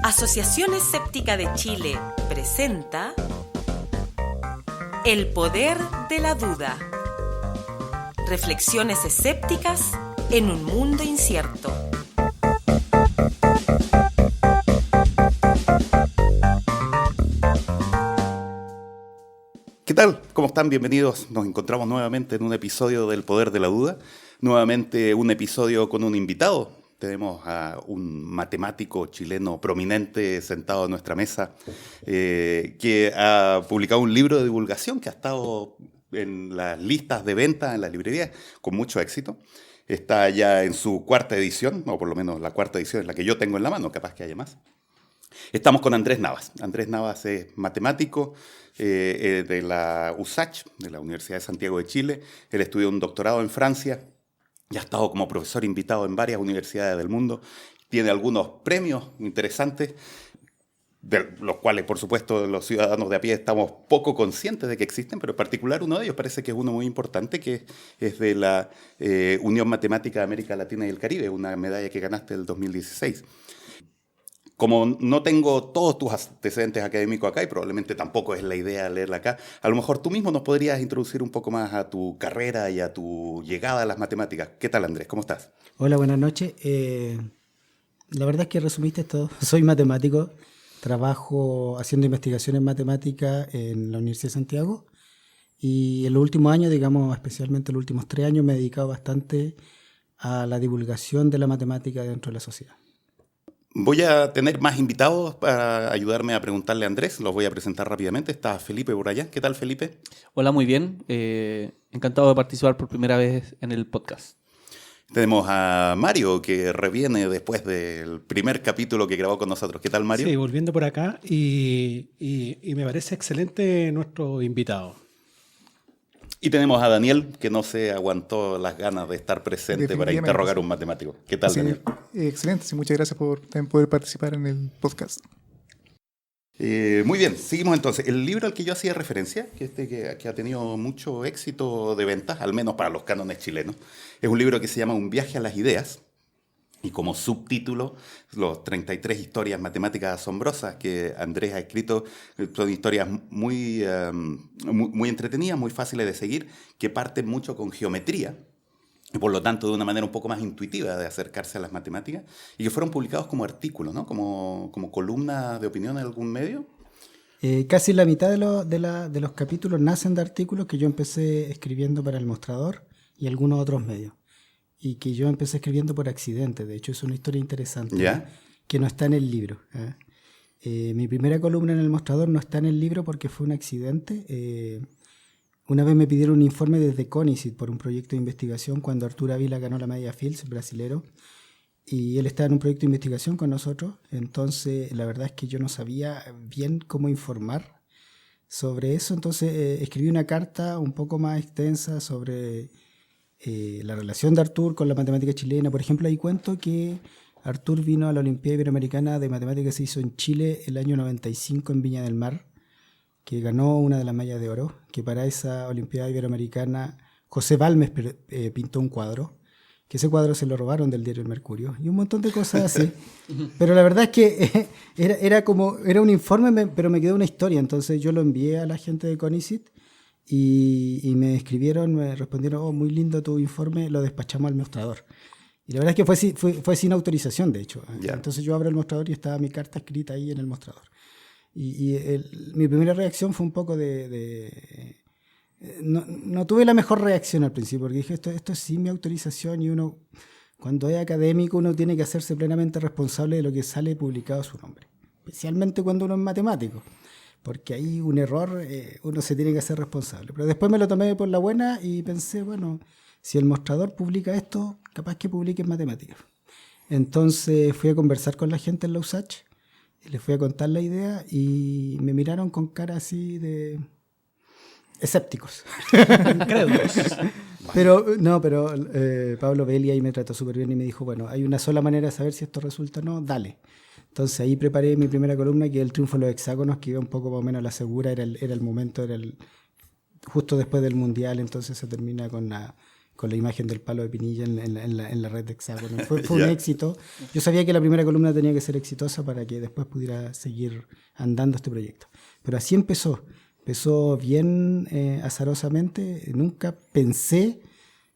Asociación Escéptica de Chile presenta El Poder de la Duda. Reflexiones escépticas en un mundo incierto. ¿Qué tal? ¿Cómo están? Bienvenidos. Nos encontramos nuevamente en un episodio del Poder de la Duda. Nuevamente un episodio con un invitado. Tenemos a un matemático chileno prominente sentado en nuestra mesa que ha publicado un libro de divulgación que ha estado en las listas de venta en las librerías con mucho éxito. Está ya en su cuarta edición, o por lo menos la cuarta edición es la que yo tengo en la mano, capaz que haya más. Estamos con Andrés Navas. Andrés Navas es matemático de la USACH, de la Universidad de Santiago de Chile. Él estudió un doctorado en Francia y ha estado como profesor invitado en varias universidades del mundo. Tiene algunos premios interesantes, de los cuales, por supuesto, los ciudadanos de a pie estamos poco conscientes de que existen, pero en particular uno de ellos parece que es uno muy importante, que es de la Unión Matemática de América Latina y el Caribe, una medalla que ganaste en el 2016. Como no tengo todos tus antecedentes académicos acá, y probablemente tampoco es la idea leerla acá, a lo mejor tú mismo nos podrías introducir un poco más a tu carrera y a tu llegada a las matemáticas. ¿Qué tal, Andrés? ¿Cómo estás? Hola, buenas noches. La verdad es que resumiste todo. Soy matemático, trabajo haciendo investigación en matemática en la Universidad de Santiago y en los últimos años, digamos especialmente los últimos 3 años, me he dedicado bastante a la divulgación de la matemática dentro de la sociedad. Voy a tener más invitados para ayudarme a preguntarle a Andrés. Los voy a presentar rápidamente. Está Felipe por allá. ¿Qué tal, Felipe? Hola, muy bien. Encantado de participar por primera vez en el podcast. Tenemos a Mario, que reviene después del primer capítulo que grabó con nosotros. ¿Qué tal, Mario? Sí, volviendo por acá y me parece excelente nuestro invitado. Y tenemos a Daniel, que no se aguantó las ganas de estar presente para interrogar a un matemático. ¿Qué tal, Daniel? Excelente, sí, muchas gracias por también poder participar en el podcast. Muy bien, seguimos entonces. El libro al que yo hacía referencia, que ha tenido mucho éxito de ventas, al menos para los cánones chilenos, es un libro que se llama Un viaje a las ideas, y como subtítulo, los 33 historias matemáticas asombrosas que Andrés ha escrito. Son historias muy entretenidas, muy fáciles de seguir, que parten mucho con geometría, y por lo tanto de una manera un poco más intuitiva de acercarse a las matemáticas, y que fueron publicados como artículos, ¿no? Como columna de opinión en algún medio. Casi la mitad de los capítulos nacen de artículos que yo empecé escribiendo para El Mostrador y algunos otros medios. Y que yo empecé escribiendo por accidente. De hecho, es una historia interesante, ¿ya? Que no está en el libro. Mi primera columna en El Mostrador no está en el libro porque fue un accidente. Una vez me pidieron un informe desde CONICET por un proyecto de investigación cuando Arturo Ávila ganó la medalla Fields, brasilero, y él estaba en un proyecto de investigación con nosotros. Entonces, la verdad es que yo no sabía bien cómo informar sobre eso. Entonces, escribí una carta un poco más extensa sobre la relación de Artur con la matemática chilena. Por ejemplo, ahí cuento que Artur vino a la Olimpiada Iberoamericana de Matemáticas que se hizo en Chile el año 95 en Viña del Mar, que ganó una de las medallas de oro, que para esa Olimpiada Iberoamericana José Balmes pintó un cuadro, que ese cuadro se lo robaron del diario El Mercurio, y un montón de cosas así. Pero la verdad es que era un informe, pero me quedó una historia. Entonces yo lo envié a la gente de CONICET y me escribieron, me respondieron: oh, muy lindo tu informe, lo despachamos al Mostrador. Y la verdad es que fue sin autorización, de hecho. Yeah. Entonces yo abro el Mostrador y estaba mi carta escrita ahí en el Mostrador. Mi primera reacción fue un poco no tuve la mejor reacción al principio, porque dije, esto es sin mi autorización, y uno, cuando es académico, uno tiene que hacerse plenamente responsable de lo que sale publicado a su nombre, especialmente cuando uno es matemático, porque ahí un error uno se tiene que hacer responsable. Pero después me lo tomé por la buena y pensé, bueno, si el Mostrador publica esto, capaz que publique en matemáticas. Entonces fui a conversar con la gente en la USACH, les fui a contar la idea y me miraron con cara así de escépticos. Incrédulos. Pero Pablo Belli ahí me trató súper bien y me dijo, bueno, hay una sola manera de saber si esto resulta o no, dale. Entonces ahí preparé mi primera columna, que es el triunfo de los hexágonos, que iba un poco más o menos a la segura, era el momento, justo después del Mundial, entonces se termina con la imagen del palo de Pinilla en la red de hexágonos. Fue un éxito. Yo sabía que la primera columna tenía que ser exitosa para que después pudiera seguir andando este proyecto. Pero así empezó. Empezó bien azarosamente. Nunca pensé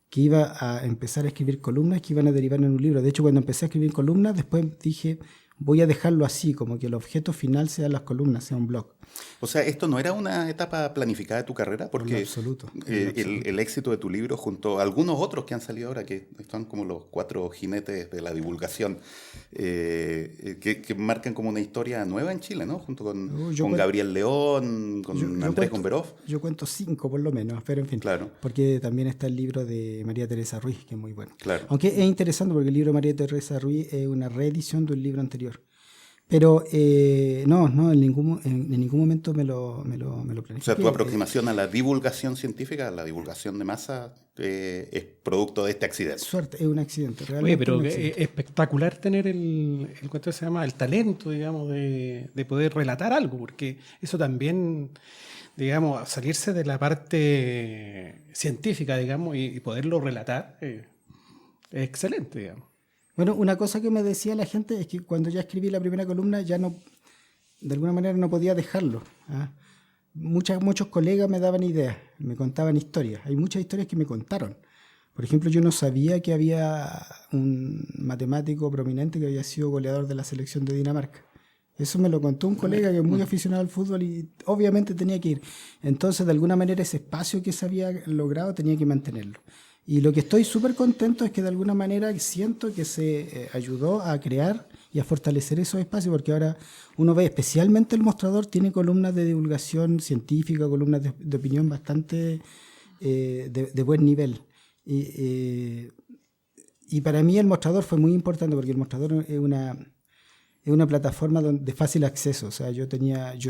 que iba a empezar a escribir columnas que iban a derivar en un libro. De hecho, cuando empecé a escribir columnas, después dije, voy a dejarlo así, como que el objeto final sea las columnas, sea un blog. O sea, ¿esto no era una etapa planificada de tu carrera? Porque En absoluto. el éxito de tu libro, junto a algunos otros que han salido ahora, que están como los 4 jinetes de la divulgación, que marcan como una historia nueva en Chile, ¿no? Junto con Gabriel León, con Andrés Gomberov. Yo cuento 5 por lo menos, pero en fin. Claro. Porque también está el libro de María Teresa Ruiz, que es muy bueno. Claro. Aunque es interesante porque el libro de María Teresa Ruiz es una reedición de un libro anterior. Pero no, en ningún momento me lo planifiqué. O sea, tu aproximación a la divulgación científica, a la divulgación de masa, es producto de este accidente. Suerte, es un accidente. Oye, pero un es accidente. espectacular tener ¿cuánto se llama? El talento, digamos, de poder relatar algo, porque eso también, digamos, salirse de la parte científica, digamos, y poderlo relatar, es excelente, digamos. Bueno, una cosa que me decía la gente es que cuando ya escribí la primera columna ya no, de alguna manera no podía dejarlo. ¿Ah? Muchos colegas me daban ideas, me contaban historias. Hay muchas historias que me contaron. Por ejemplo, yo no sabía que había un matemático prominente que había sido goleador de la selección de Dinamarca. Eso me lo contó un colega que es muy aficionado al fútbol y obviamente tenía que ir. Entonces, de alguna manera, ese espacio que se había logrado tenía que mantenerlo. Y lo que estoy súper contento es que de alguna manera siento que se ayudó a crear y a fortalecer esos espacios, porque ahora uno ve, especialmente El Mostrador, tiene columnas de divulgación científica, columnas de opinión bastante de buen nivel. Y para mí El Mostrador fue muy importante, porque El Mostrador es una plataforma de fácil acceso. O sea, yo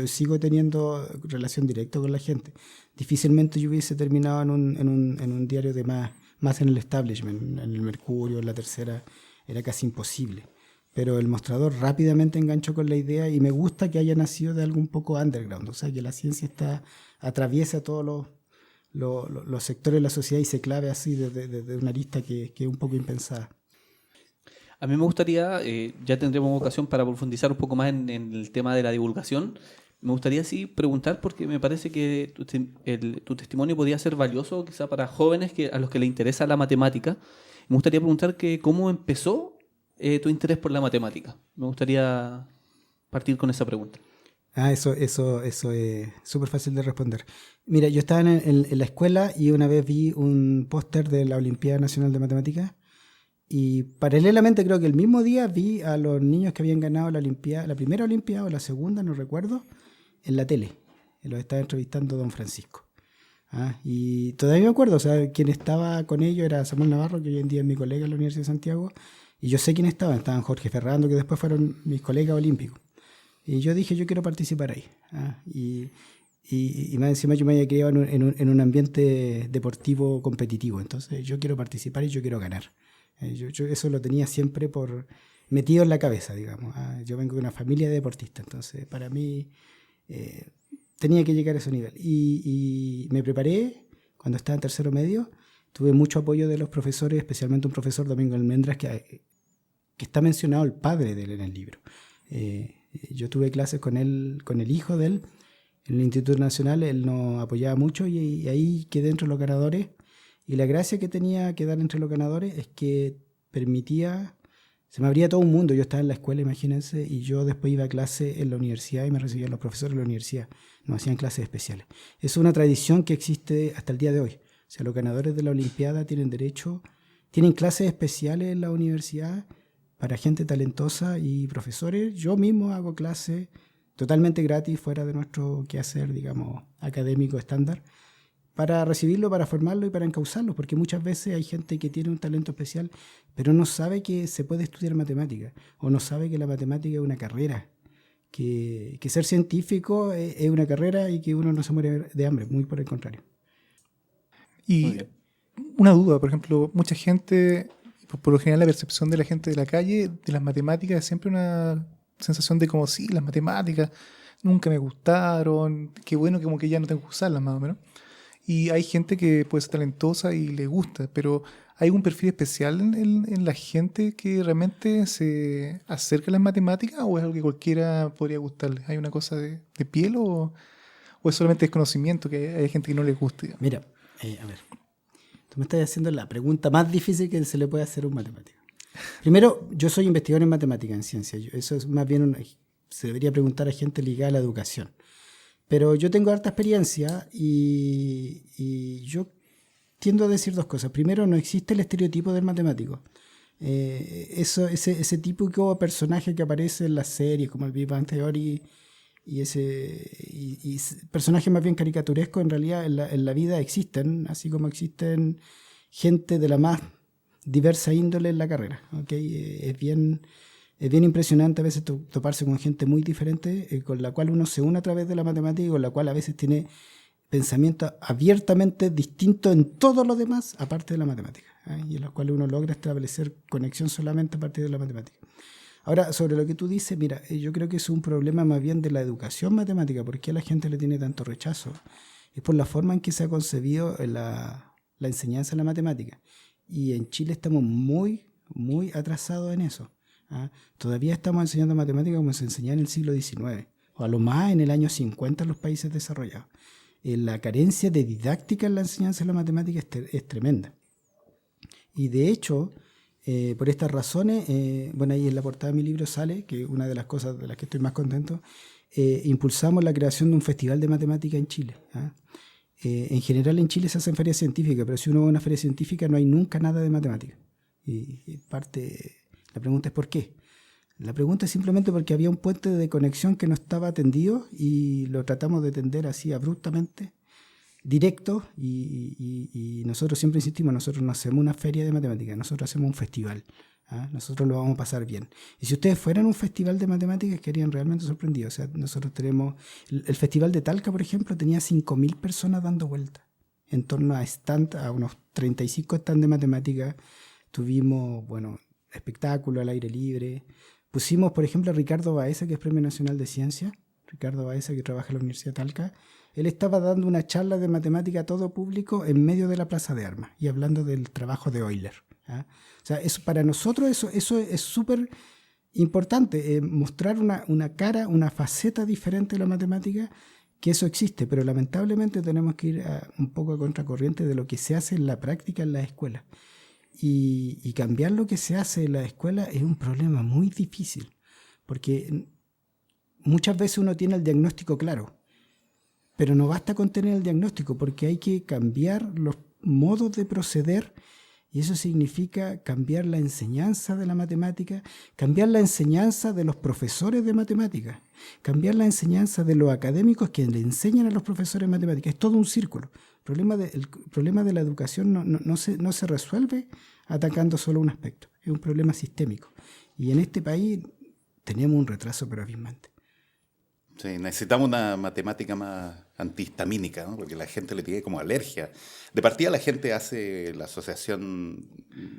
sigo teniendo relación directa con la gente. Difícilmente yo hubiese terminado en un diario de más en el establishment, en el Mercurio, en La Tercera, era casi imposible. Pero El Mostrador rápidamente enganchó con la idea y me gusta que haya nacido de algo un poco underground. O sea, que la ciencia atraviesa todos los sectores de la sociedad y se clave así desde una arista que es un poco impensada. A mí me gustaría, ya tendremos ocasión para profundizar un poco más en el tema de la divulgación. Me gustaría sí preguntar, porque me parece que tu testimonio podría ser valioso quizá para jóvenes a los que les interesa la matemática. Me gustaría preguntar cómo empezó tu interés por la matemática. Me gustaría partir con esa pregunta. Eso es súper fácil de responder. Mira, yo estaba en la escuela y una vez vi un póster de la Olimpiada Nacional de Matemáticas. Y paralelamente, creo que el mismo día vi a los niños que habían ganado la primera Olimpiada o la segunda, no recuerdo, en la tele. Los estaba entrevistando don Francisco. Y todavía me acuerdo, o sea, quien estaba con ellos era Samuel Navarro, que hoy en día es mi colega en la Universidad de Santiago. Y yo sé quién estaban Jorge Ferrando, que después fueron mis colegas olímpicos. Y yo dije, yo quiero participar ahí. Y más encima yo me había criado en un ambiente deportivo competitivo. Entonces yo quiero participar y yo quiero ganar. Yo eso lo tenía siempre metido en la cabeza, digamos. Yo vengo de una familia de deportistas, entonces para mí tenía que llegar a ese nivel. Y me preparé cuando estaba en tercero medio. Tuve mucho apoyo de los profesores, especialmente un profesor, Domingo Almendras, que está mencionado el padre de él en el libro. Yo tuve clases con él, con el hijo de él, en el Instituto Nacional. Él nos apoyaba mucho y ahí quedé entre los ganadores. Y la gracia que tenía quedar entre los ganadores es que se me abría todo un mundo. Yo estaba en la escuela, imagínense, y yo después iba a clase en la universidad y me recibían los profesores de la universidad. Nos hacían clases especiales. Es una tradición que existe hasta el día de hoy. O sea, los ganadores de la Olimpiada tienen clases especiales en la universidad para gente talentosa y profesores. Yo mismo hago clases totalmente gratis, fuera de nuestro quehacer, digamos, académico estándar, para recibirlo, para formarlo y para encauzarlo, porque muchas veces hay gente que tiene un talento especial, pero no sabe que se puede estudiar matemática, o no sabe que la matemática es una carrera, que ser científico es una carrera y que uno no se muere de hambre, muy por el contrario. Y una duda, por ejemplo, mucha gente, por lo general la percepción de la gente de la calle de las matemáticas es siempre una sensación de como, sí, las matemáticas nunca me gustaron, qué bueno que como que ya no tengo que usarlas más o menos. Y hay gente que puede ser talentosa y le gusta, pero ¿hay un perfil especial en la gente que realmente se acerca a las matemáticas o es algo que cualquiera podría gustarle? ¿Hay una cosa de piel o es solamente desconocimiento que hay gente que no le gusta? Digamos? Mira, a ver, tú me estás haciendo la pregunta más difícil que se le puede hacer a un matemático. Primero, yo soy investigador en matemática, en ciencia. Eso es más bien, se debería preguntar a gente ligada a la educación. Pero yo tengo harta experiencia y yo tiendo a decir dos cosas. Primero, no existe el estereotipo del matemático. Ese típico personaje que aparece en las series, como el Big Bang Theory, y personajes más bien caricaturescos, en realidad en la vida existen, así como existen gente de la más diversa índole en la carrera. ¿Okay? Es bien impresionante a veces toparse con gente muy diferente, con la cual uno se une a través de la matemática y con la cual a veces tiene pensamientos abiertamente distintos en todo lo demás, aparte de la matemática, y en los cuales uno logra establecer conexión solamente a partir de la matemática. Ahora, sobre lo que tú dices, mira, yo creo que es un problema más bien de la educación matemática. ¿Por qué a la gente le tiene tanto rechazo? Es por la forma en que se ha concebido la enseñanza de la matemática. Y en Chile estamos muy, muy atrasados en eso. Todavía estamos enseñando matemáticas como se enseñaba en el siglo XIX, o a lo más en el año 50 en los países desarrollados. La carencia de didáctica en la enseñanza de la matemática es tremenda. Y de hecho, por estas razones, bueno, ahí en la portada de mi libro sale, que una de las cosas de las que estoy más contento, impulsamos la creación de un festival de matemática en Chile. En general en Chile se hacen ferias científicas, pero si uno va a una feria científica no hay nunca nada de matemática. Y la pregunta es ¿por qué? La pregunta es simplemente porque había un puente de conexión que no estaba atendido y lo tratamos de tender así abruptamente, directo, y nosotros siempre insistimos, nosotros no hacemos una feria de matemáticas, nosotros hacemos un festival. Nosotros lo vamos a pasar bien. Y si ustedes fueran a un festival de matemáticas, quedarían realmente sorprendidos. O sea, nosotros tenemos... El festival de Talca, por ejemplo, tenía 5.000 personas dando vueltas en torno a unos 35 stands de matemáticas. Tuvimos, bueno, espectáculo al aire libre. Pusimos, por ejemplo, a Ricardo Baeza, que es Premio Nacional de Ciencia. Ricardo Baeza, que trabaja en la Universidad de Talca. Él estaba dando una charla de matemática a todo público en medio de la Plaza de Armas y hablando del trabajo de Euler. O sea, para nosotros eso es súper importante, mostrar una cara, una faceta diferente de la matemática, que eso existe, pero lamentablemente tenemos que ir un poco a contracorriente de lo que se hace en la práctica en las escuelas. Y cambiar lo que se hace en la escuela es un problema muy difícil, porque muchas veces uno tiene el diagnóstico claro, pero no basta con tener el diagnóstico, porque hay que cambiar los modos de proceder, y eso significa cambiar la enseñanza de la matemática, cambiar la enseñanza de los profesores de matemáticas, cambiar la enseñanza de los académicos que le enseñan a los profesores de matemáticas. Es todo un círculo. El problema de la educación no se resuelve atacando solo un aspecto, es un problema sistémico. Y en este país tenemos un retraso pero abismante. Sí, necesitamos una matemática más antihistamínica, ¿no? Porque la gente le tiene como alergia. De partida la gente hace la asociación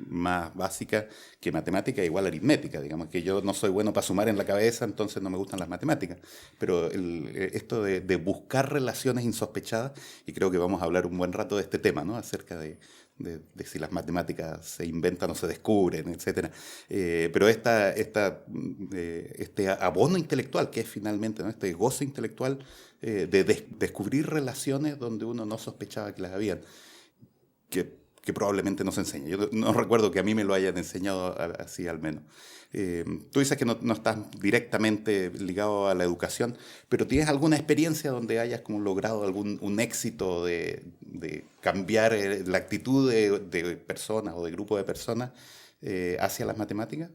más básica que matemática igual aritmética. Digamos que yo no soy bueno para sumar en la cabeza, entonces no me gustan las matemáticas. Pero esto de buscar relaciones insospechadas, y creo que vamos a hablar un buen rato de este tema, ¿no? Acerca de si las matemáticas se inventan o se descubren, etc. Pero este abono intelectual, que es finalmente, ¿no? Este goce intelectual de descubrir relaciones donde uno no sospechaba que las habían, que probablemente no se enseña. Yo no recuerdo que a mí me lo hayan enseñado así al menos. Tú dices que no estás directamente ligado a la educación, pero ¿tienes alguna experiencia donde hayas como logrado un éxito de cambiar la actitud de personas o de grupos de personas hacia las matemáticas?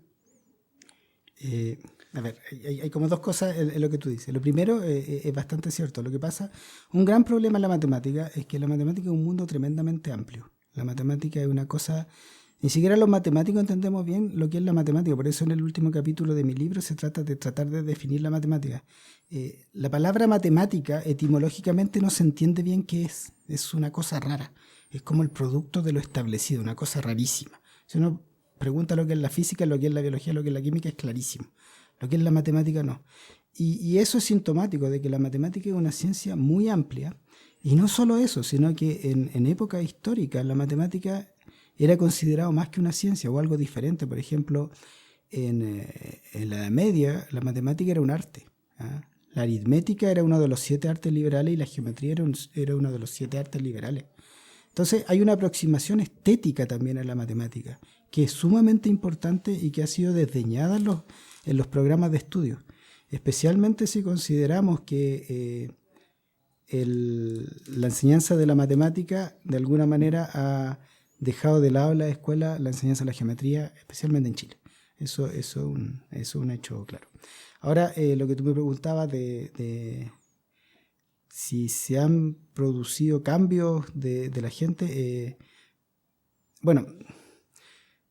A ver, hay como dos cosas en lo que tú dices. Lo primero es bastante cierto. Lo que pasa, un gran problema en la matemática es que la matemática es un mundo tremendamente amplio. La matemática es una cosa... Ni siquiera los matemáticos entendemos bien lo que es la matemática. Por eso en el último capítulo de mi libro se trata de tratar de definir la matemática. La palabra matemática etimológicamente no se entiende bien qué es. Es una cosa rara. Es como el producto de lo establecido, una cosa rarísima. Si uno pregunta lo que es la física, lo que es la biología, lo que es la química, es clarísimo. lo que es la matemática no. Y eso es sintomático de que la matemática es una ciencia muy amplia. Y no solo eso, sino que en época histórica la matemática era considerado más que una ciencia o algo diferente. Por ejemplo, en la Edad Media la matemática era un arte. La aritmética era uno de los 7 artes liberales y la geometría era uno de los 7 artes liberales. Entonces hay una aproximación estética también a la matemática que es sumamente importante y que ha sido desdeñada en los programas de estudio, especialmente si consideramos que la enseñanza de la matemática de alguna manera ha dejado de lado en la escuela la enseñanza de la geometría, especialmente en Chile. Eso es un hecho claro. Ahora, lo que tú me preguntabas de si se han producido cambios de la gente, bueno,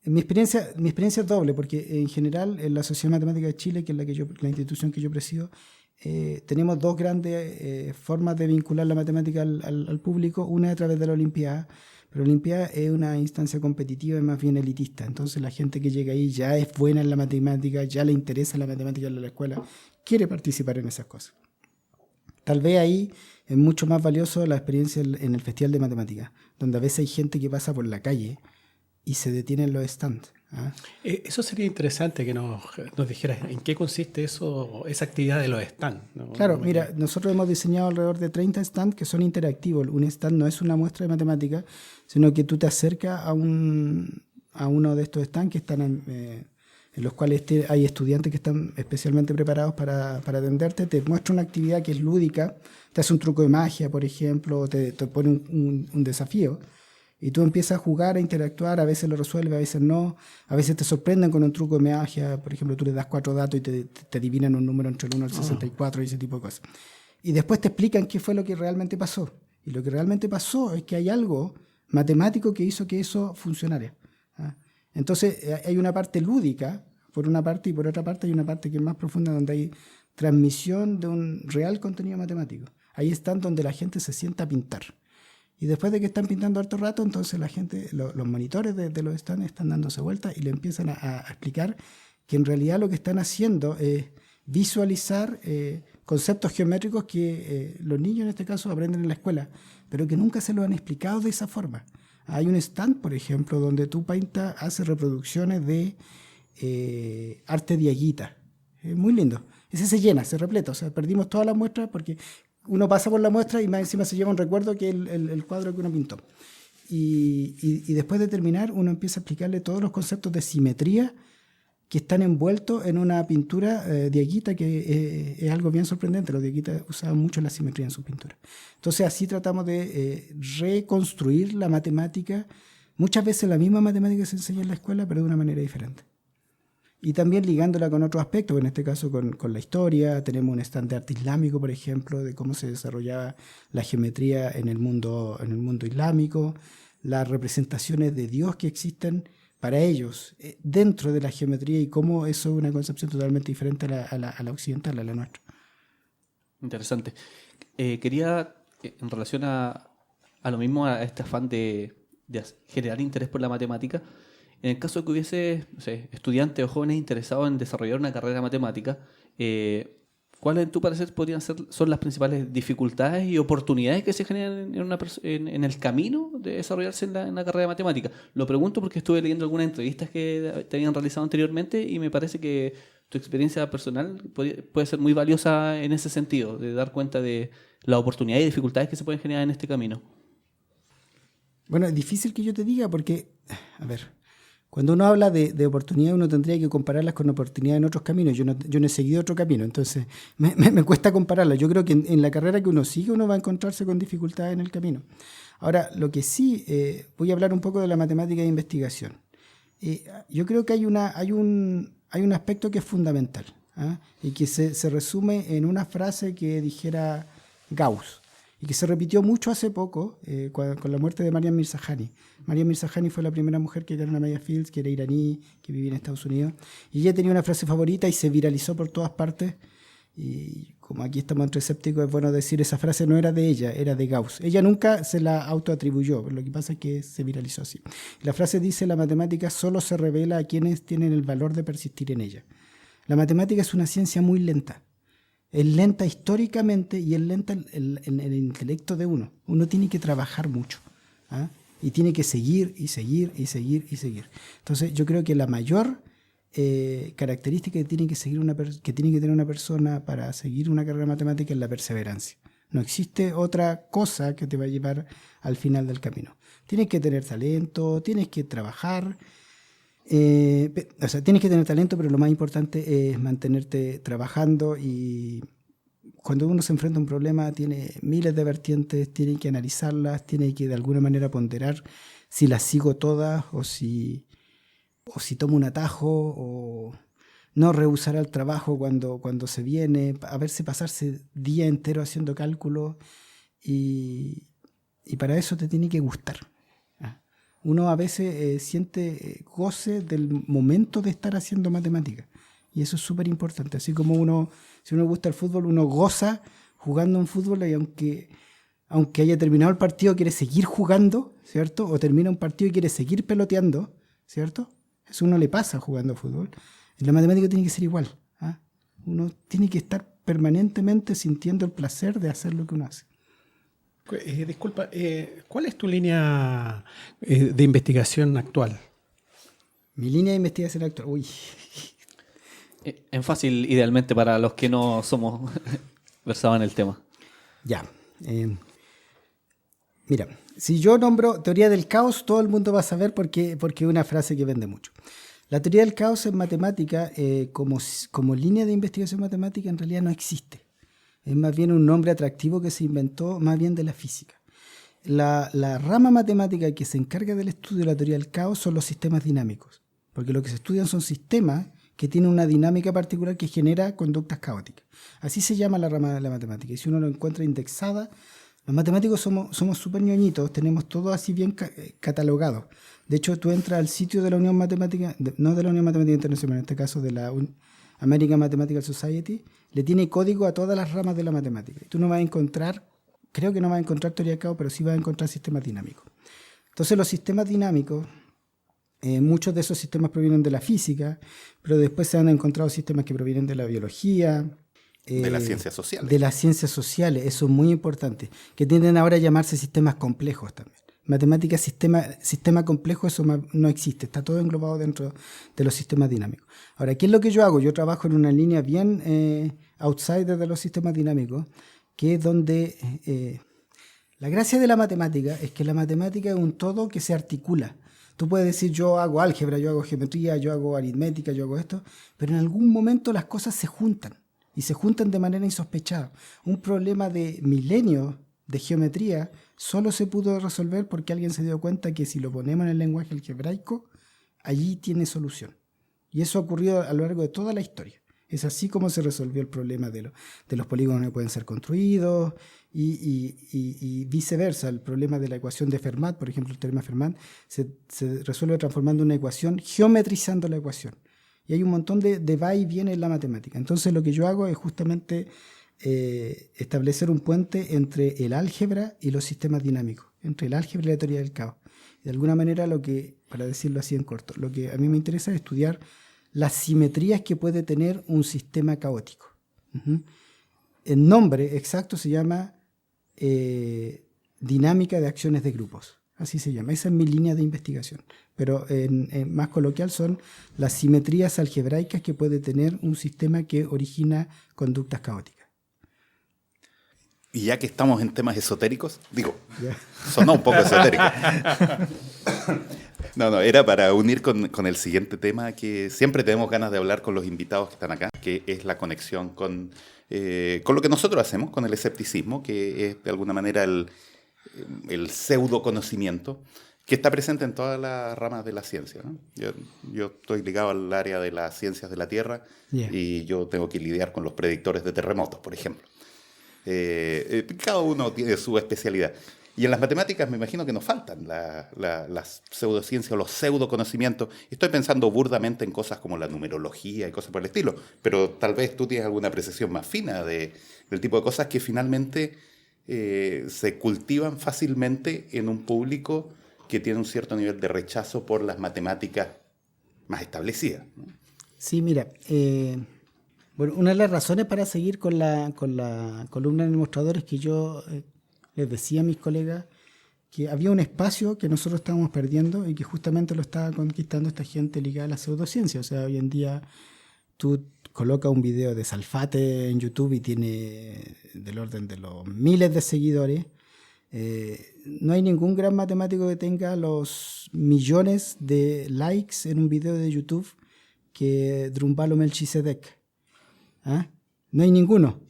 mi experiencia es doble, porque en general en la Sociedad Matemática de Chile, que es la institución que yo presido, tenemos 2 grandes formas de vincular la matemática al público. Una es a través de la Olimpiada, pero la Olimpiada es una instancia competitiva y más bien elitista. Entonces la gente que llega ahí ya es buena en la matemática, ya le interesa la matemática en la escuela, quiere participar en esas cosas. Tal vez ahí es mucho más valioso la experiencia en el Festival de Matemáticas, donde a veces hay gente que pasa por la calle y se detiene en los stands. Eso sería interesante que nos dijeras en qué consiste esa actividad de los stands, ¿no? Claro, mira, nosotros hemos diseñado alrededor de 30 stands que son interactivos. Un stand no es una muestra de matemática, sino que tú te acercas a uno de estos stands que están en los cuales hay estudiantes que están especialmente preparados para atenderte. Te muestra una actividad que es lúdica, te hace un truco de magia, por ejemplo, te pone un desafío. Y tú empiezas a jugar, a interactuar, a veces lo resuelves, a veces no, a veces te sorprenden con un truco de magia, por ejemplo, tú le das 4 datos y te adivinan un número entre el 1 y el 64 y ese tipo de cosas. Y después te explican qué fue lo que realmente pasó. Y lo que realmente pasó es que hay algo matemático que hizo que eso funcionara. Entonces hay una parte lúdica, por una parte, y por otra parte hay una parte que es más profunda, donde hay transmisión de un real contenido matemático. Ahí están donde la gente se sienta a pintar. Y después de que están pintando harto rato, entonces la gente, los monitores de los stands están dándose vueltas y le empiezan a explicar que en realidad lo que están haciendo es visualizar conceptos geométricos que los niños en este caso aprenden en la escuela, pero que nunca se lo han explicado de esa forma. Hay un stand, por ejemplo, donde tú haces reproducciones de arte diaguita. Es muy lindo. Ese se llena, se repleta. O sea, perdimos todas las muestras porque uno pasa por la muestra y más encima se lleva un recuerdo que es el cuadro que uno pintó. Y después de terminar, uno empieza a explicarle todos los conceptos de simetría que están envueltos en una pintura diaguita, que es algo bien sorprendente. Los diaguitas usaban mucho la simetría en sus pinturas. Entonces así tratamos de reconstruir la matemática. Muchas veces la misma matemática se enseña en la escuela, pero de una manera diferente. Y también ligándola con otros aspectos, en este caso con la historia. Tenemos un stand de arte islámico, por ejemplo, de cómo se desarrollaba la geometría en el mundo islámico, las representaciones de Dios que existen para ellos dentro de la geometría y cómo eso es una concepción totalmente diferente a la occidental, a la nuestra. Interesante. Quería, en relación a lo mismo, a este afán de generar interés por la matemática, en el caso de que hubiese, no sé, estudiantes o jóvenes interesados en desarrollar una carrera matemática, ¿cuáles, en tu parecer, son las principales dificultades y oportunidades que se generan en el camino de desarrollarse en la carrera de matemática? Lo pregunto porque estuve leyendo algunas entrevistas que te habían realizado anteriormente y me parece que tu experiencia personal puede ser muy valiosa en ese sentido, de dar cuenta de las oportunidades y dificultades que se pueden generar en este camino. Bueno, es difícil que yo te diga porque, a ver, cuando uno habla de oportunidades, uno tendría que compararlas con oportunidades en otros caminos. Yo no he seguido otro camino, entonces me cuesta compararlas. Yo creo que en la carrera que uno sigue, uno va a encontrarse con dificultades en el camino. Ahora, lo que sí, voy a hablar un poco de la matemática de investigación. Yo creo que hay un aspecto que es fundamental, y que se resume en una frase que dijera Gauss, y que se repitió mucho hace poco con la muerte de Mariam Mirzakhani. Mariam Mirzakhani fue la primera mujer que ganó la medalla Fields, que era iraní, que vivía en Estados Unidos. Y ella tenía una frase favorita y se viralizó por todas partes. Y como aquí estamos entre escépticos, es bueno decir, esa frase no era de ella, era de Gauss. Ella nunca se la autoatribuyó, pero lo que pasa es que se viralizó así. La frase dice: la matemática solo se revela a quienes tienen el valor de persistir en ella. La matemática es una ciencia muy lenta. Es lenta históricamente y es lenta en el intelecto de uno. Uno tiene que trabajar mucho, ¿ah? Y tiene que seguir y seguir y seguir y seguir. Entonces yo creo que la mayor característica que tiene que tener una persona para seguir una carrera matemática es la perseverancia. No existe otra cosa que te va a llevar al final del camino. Tienes que tener talento, tienes que trabajar. Tienes que tener talento, pero lo más importante es mantenerte trabajando, y cuando uno se enfrenta a un problema tiene miles de vertientes, tiene que analizarlas, tiene que de alguna manera ponderar si las sigo todas o si tomo un atajo, o no rehusar al trabajo cuando se viene, a verse pasarse día entero haciendo cálculos, y para eso te tiene que gustar. Uno a veces siente goce del momento de estar haciendo matemáticas, y eso es súper importante. Así como si uno gusta el fútbol, uno goza jugando un fútbol, y aunque haya terminado el partido quiere seguir jugando, ¿cierto? O termina un partido y quiere seguir peloteando, ¿cierto? Eso a uno le pasa jugando fútbol. En la matemática tiene que ser igual, ¿ah? Uno tiene que estar permanentemente sintiendo el placer de hacer lo que uno hace. Disculpa, ¿cuál es tu línea de investigación actual? Mi línea de investigación actual, uy. En fácil, idealmente, para los que no somos versados en el tema. Ya. Mira, si yo nombro teoría del caos, todo el mundo va a saber porque es una frase que vende mucho. La teoría del caos en matemática, como línea de investigación matemática, en realidad no existe. Es más bien un nombre atractivo que se inventó más bien de la física. La rama matemática que se encarga del estudio de la teoría del caos son los sistemas dinámicos, porque lo que se estudian son sistemas que tienen una dinámica particular que genera conductas caóticas. Así se llama la rama de la matemática. Y si uno lo encuentra indexada, los matemáticos somos súper ñoñitos, tenemos todo así bien catalogado. De hecho, tú entras al sitio de la Unión Matemática, no de la Unión Matemática Internacional, en este caso de la American Mathematical Society, le tiene código a todas las ramas de la matemática. Y tú no vas a encontrar, creo que no vas a encontrar teoría de caos, pero sí vas a encontrar sistemas dinámicos. Entonces los sistemas dinámicos, muchos de esos sistemas provienen de la física, pero después se han encontrado sistemas que provienen de la biología. De las ciencias sociales. De las ciencias sociales, eso es muy importante, que tienden ahora a llamarse sistemas complejos también. Matemática, sistema complejo, eso no existe, está todo englobado dentro de los sistemas dinámicos. Ahora, ¿qué es lo que yo hago? Yo trabajo en una línea bien outsider de los sistemas dinámicos, que es donde la gracia de la matemática es que la matemática es un todo que se articula. Tú puedes decir, yo hago álgebra, yo hago geometría, yo hago aritmética, yo hago esto, pero en algún momento las cosas se juntan, y se juntan de manera insospechada. Un problema de milenios de geometría solo se pudo resolver porque alguien se dio cuenta que si lo ponemos en el lenguaje algebraico, allí tiene solución. Y eso ha ocurrido a lo largo de toda la historia. Es así como se resolvió el problema de los polígonos que pueden ser construidos, y viceversa. El problema de la ecuación de Fermat, por ejemplo, el teorema de Fermat, se resuelve transformando una ecuación, geometrizando la ecuación. Y hay un montón de va y viene en la matemática. Entonces lo que yo hago es justamente establecer un puente entre el álgebra y los sistemas dinámicos, entre el álgebra y la teoría del caos. De alguna manera, para decirlo así en corto, lo que a mí me interesa es estudiar las simetrías que puede tener un sistema caótico. El nombre exacto se llama dinámica de acciones de grupos. Así se llama. Esa es mi línea de investigación. Pero en más coloquial son las simetrías algebraicas que puede tener un sistema que origina conductas caóticas. Y ya que estamos en temas esotéricos, sonó un poco esotérico. No, era para unir con el siguiente tema que siempre tenemos ganas de hablar con los invitados que están acá, que es la conexión con lo que nosotros hacemos, con el escepticismo, que es de alguna manera el pseudo conocimiento que está presente en todas las ramas de la ciencia, ¿no? Yo estoy ligado al área de las ciencias de la Tierra, y yo tengo que lidiar con los predictores de terremotos, por ejemplo. Cada uno tiene su especialidad. Y en las matemáticas me imagino que nos faltan las pseudociencias o los pseudoconocimientos. Estoy pensando burdamente en cosas como la numerología y cosas por el estilo, pero tal vez tú tienes alguna apreciación más fina del tipo de cosas que finalmente se cultivan fácilmente en un público que tiene un cierto nivel de rechazo por las matemáticas más establecidas, ¿no? Sí, mira, Bueno, una de las razones para seguir con la columna en el mostrador es que yo les decía a mis colegas que había un espacio que nosotros estábamos perdiendo y que justamente lo estaba conquistando esta gente ligada a la pseudociencia. O sea, hoy en día tú colocas un video de Salfate en YouTube y tiene del orden de los miles de seguidores. No hay ningún gran matemático que tenga los millones de likes en un video de YouTube que Drunvalo Melchizedek. ¿Ah? No hay ninguno.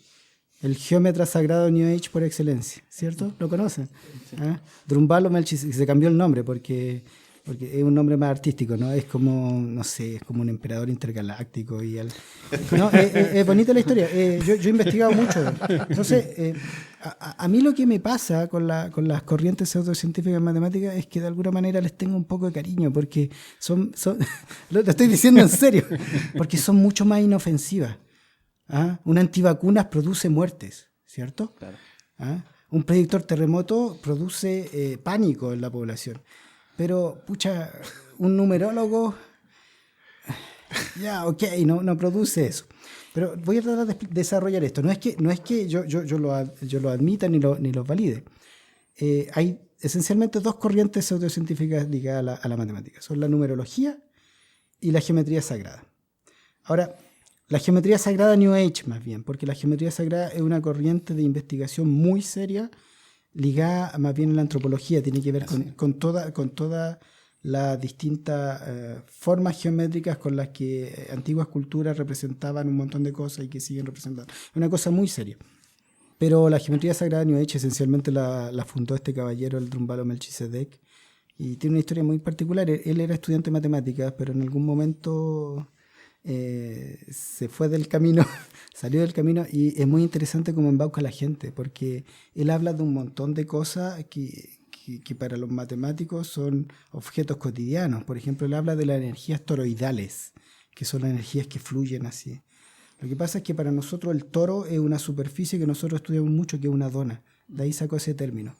El geómetra sagrado New Age por excelencia, ¿cierto? ¿Lo conocen? ¿Ah? Drunvalo Melchizedek, se cambió el nombre porque es un nombre más artístico, ¿no? Es como, no sé, es como un emperador intergaláctico. No, es bonita la historia. Yo he investigado mucho. Entonces, a mí lo que me pasa con las corrientes pseudocientíficas en matemáticas es que de alguna manera les tengo un poco de cariño, porque son lo estoy diciendo en serio, porque son mucho más inofensivas. ¿Ah? Un antivacunas produce muertes, ¿cierto? Claro. ¿Ah? Un predictor terremoto produce pánico en la población. Pero, pucha, un numerólogo, ya, ok, no produce eso. Pero voy a tratar de desarrollar esto. No es que yo lo admita ni lo valide. Hay esencialmente dos corrientes pseudocientíficas ligadas a la matemática. Son la numerología y la geometría sagrada. Ahora, la geometría sagrada New Age más bien, porque la geometría sagrada es una corriente de investigación muy seria ligada más bien a la antropología, tiene que ver con todas las distintas formas geométricas con las que antiguas culturas representaban un montón de cosas y que siguen representando. Es una cosa muy seria. Pero la geometría sagrada New Age esencialmente la fundó este caballero, el Drunvalo Melchizedek, y tiene una historia muy particular. Él era estudiante de matemáticas, pero en algún momento se fue del camino, salió del camino, y es muy interesante cómo embauca a la gente, porque él habla de un montón de cosas que para los matemáticos son objetos cotidianos. Por ejemplo, él habla de las energías toroidales, que son las energías que fluyen así. Lo que pasa es que para nosotros el toro es una superficie que nosotros estudiamos mucho, que es una dona. De ahí sacó ese término.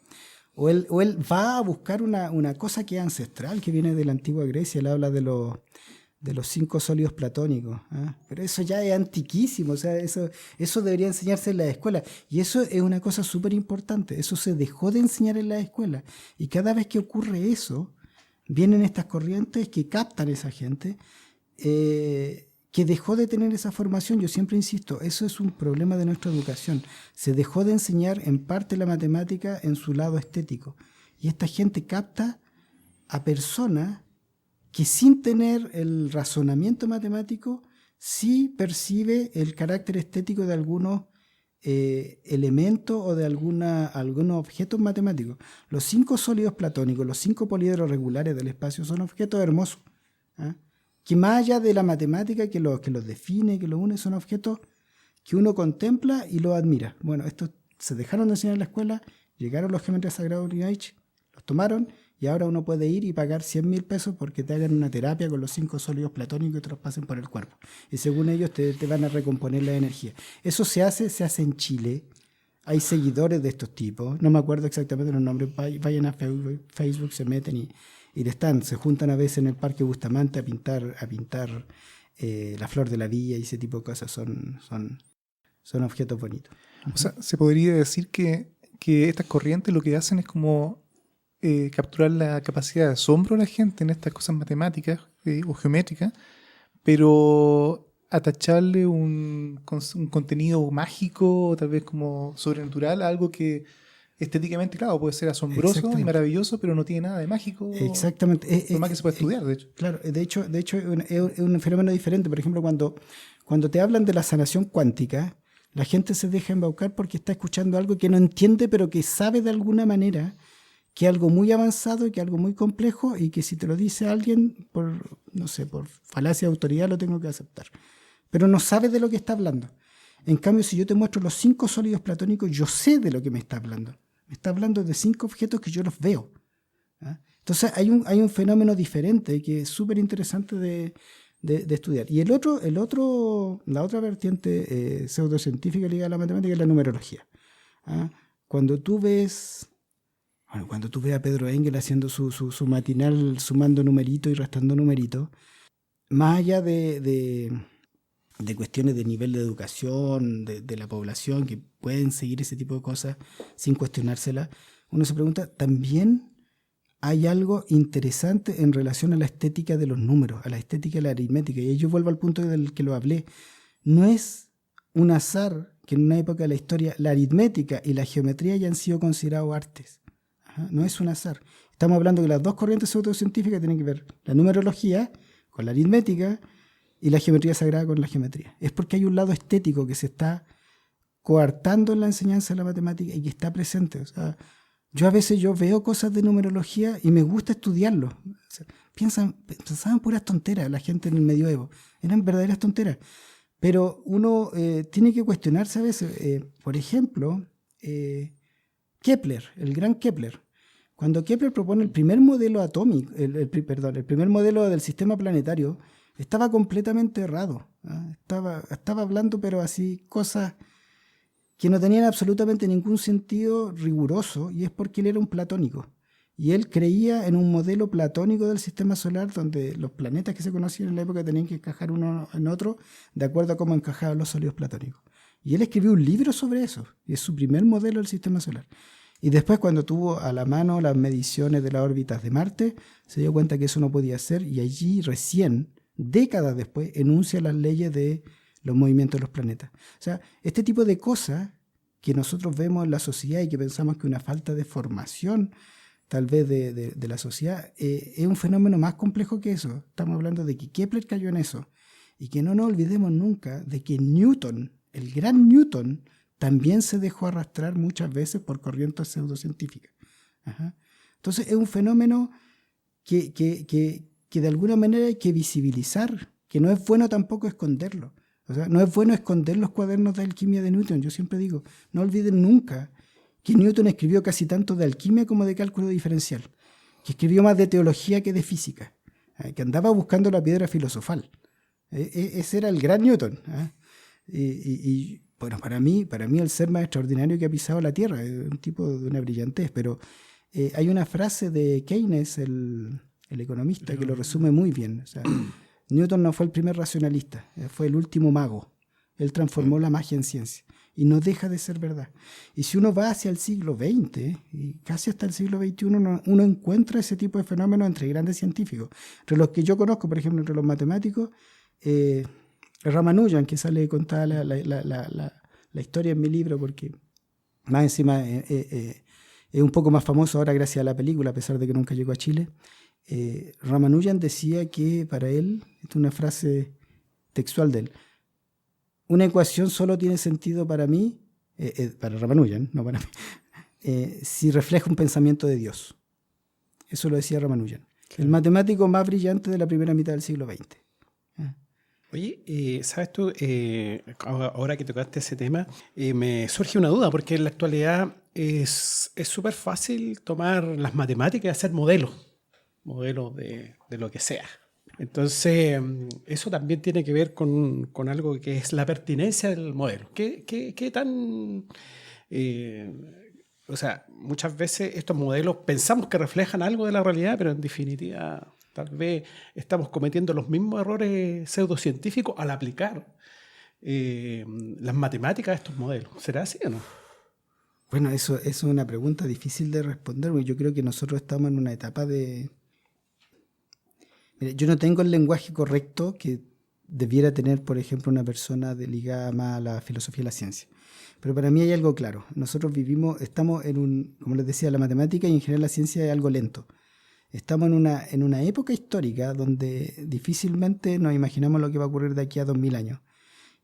O él va a buscar una cosa que es ancestral, que viene de la antigua Grecia. Él habla de los 5 sólidos platónicos, ¿eh? Pero eso ya es antiquísimo, o sea, eso debería enseñarse en la escuela, y eso es una cosa súper importante. Eso se dejó de enseñar en la escuela, y cada vez que ocurre eso, vienen estas corrientes que captan a esa gente, que dejó de tener esa formación. Yo siempre insisto, eso es un problema de nuestra educación. Se dejó de enseñar en parte la matemática en su lado estético, y esta gente capta a personas que sin tener el razonamiento matemático sí percibe el carácter estético de algunos elementos o de algunos objetos matemáticos. Los 5 sólidos platónicos, los 5 poliedros regulares del espacio son objetos hermosos, ¿eh? Que más allá de la matemática que los define, que los une, son objetos que uno contempla y los admira. Bueno, estos se dejaron de enseñar en la escuela, llegaron los geometras sagrados New Age, los tomaron, y ahora uno puede ir y pagar 100.000 pesos porque te hagan una terapia con los 5 sólidos platónicos y te los pasen por el cuerpo. Y según ellos te van a recomponer la energía. Eso se hace en Chile. Hay seguidores de estos tipos. No me acuerdo exactamente los nombres. Vayan a Facebook, se meten y se juntan a veces en el Parque Bustamante a pintar la flor de la villa y ese tipo de cosas. Son objetos bonitos. O sea, se podría decir que estas corrientes lo que hacen es como capturar la capacidad de asombro de la gente en estas cosas matemáticas o geométricas, pero atacharle un contenido mágico, tal vez como sobrenatural, algo que estéticamente, claro, puede ser asombroso y maravilloso, pero no tiene nada de mágico. Exactamente. Lo más que se puede estudiar, de hecho. Claro, de hecho es un fenómeno diferente. Por ejemplo, cuando te hablan de la sanación cuántica, la gente se deja embaucar porque está escuchando algo que no entiende, pero que sabe de alguna manera que es algo muy avanzado, que es algo muy complejo, y que si te lo dice alguien por falacia de autoridad lo tengo que aceptar. Pero no sabe de lo que está hablando. En cambio, si yo te muestro los 5 sólidos platónicos, yo sé de lo que me está hablando. Me está hablando de 5 objetos que yo los veo. ¿Ah? Entonces hay un fenómeno diferente que es súper interesante de estudiar. Y la otra vertiente pseudocientífica ligada a la matemática es la numerología. ¿Ah? Cuando tú ves a Pedro Engel haciendo su matinal sumando numeritos y restando numeritos, más allá de de cuestiones de nivel de educación, de la población, que pueden seguir ese tipo de cosas sin cuestionárselas, uno se pregunta, también hay algo interesante en relación a la estética de los números, a la estética de la aritmética. Y ahí yo vuelvo al punto del que lo hablé. No es un azar que en una época de la historia la aritmética y la geometría hayan sido considerados artes. Ajá, no es un azar. Estamos hablando que las dos corrientes pseudocientíficas tienen que ver la numerología con la aritmética y la geometría sagrada con la geometría. Es porque hay un lado estético que se está coartando en la enseñanza de la matemática y que está presente. O sea, yo a veces veo cosas de numerología y me gusta estudiarlo. O sea, pensaban puras tonteras la gente en el medioevo. Eran verdaderas tonteras. Pero uno tiene que cuestionarse a veces. Por ejemplo, Kepler, el gran Kepler. Cuando Kepler propone el primer modelo atómico, el primer modelo del sistema planetario, estaba completamente errado. ¿Eh? Estaba hablando, pero así, cosas que no tenían absolutamente ningún sentido riguroso, y es porque él era un platónico. Y él creía en un modelo platónico del sistema solar donde los planetas que se conocían en la época tenían que encajar uno en otro de acuerdo a cómo encajaban los sólidos platónicos. Y él escribió un libro sobre eso, y es su primer modelo del sistema solar. Y después, cuando tuvo a la mano las mediciones de las órbitas de Marte, se dio cuenta que eso no podía ser, y allí recién, décadas después, enuncia las leyes de los movimientos de los planetas. O sea, este tipo de cosas que nosotros vemos en la sociedad y que pensamos que una falta de formación tal vez de la sociedad, es un fenómeno más complejo que eso. Estamos hablando de que Kepler cayó en eso, y que no nos olvidemos nunca de que Newton, el gran Newton, también se dejó arrastrar muchas veces por corrientes pseudocientíficas. Ajá. Entonces es un fenómeno que de alguna manera hay que visibilizar, que no es bueno tampoco esconderlo. O sea, no es bueno esconder los cuadernos de alquimia de Newton. Yo siempre digo, no olviden nunca que Newton escribió casi tanto de alquimia como de cálculo diferencial, que escribió más de teología que de física, que andaba buscando la piedra filosofal. Ese era el gran Newton. Y bueno, para mí el ser más extraordinario que ha pisado la Tierra, es un tipo de una brillantez, pero hay una frase de Keynes, el economista, que lo resume muy bien. O sea, Newton no fue el primer racionalista, fue el último mago. Él transformó la magia en ciencia. Y no deja de ser verdad. Y si uno va hacia el siglo XX, y casi hasta el siglo XXI, uno encuentra ese tipo de fenómenos entre grandes científicos. Entre los que yo conozco, por ejemplo, entre los matemáticos, Ramanujan, que sale contada la historia en mi libro, porque más encima es un poco más famoso ahora gracias a la película, a pesar de que nunca llegó a Chile. Ramanujan decía que para él, esta es una frase textual de él, una ecuación solo tiene sentido para mí, para Ramanujan, no para mí, si refleja un pensamiento de Dios. Eso lo decía Ramanujan, el matemático más brillante de la primera mitad del siglo XX. Oye, ¿sabes tú? Ahora que tocaste ese tema, me surge una duda, porque en la actualidad es súper fácil tomar las matemáticas y hacer modelos de lo que sea. Entonces, eso también tiene que ver con algo que es la pertinencia del modelo. ¿Qué tan...? O sea, muchas veces estos modelos pensamos que reflejan algo de la realidad, pero en definitiva tal vez estamos cometiendo los mismos errores pseudocientíficos al aplicar las matemáticas a estos modelos. ¿Será así o no? Bueno, eso es una pregunta difícil de responder, porque yo creo que nosotros estamos en una etapa de... Mira, yo no tengo el lenguaje correcto que debiera tener, por ejemplo, una persona ligada más a la filosofía y la ciencia. Pero para mí hay algo claro. Nosotros estamos como les decía, la matemática y en general la ciencia es algo lento. Estamos en una época histórica donde difícilmente nos imaginamos lo que va a ocurrir de aquí a 2000 años.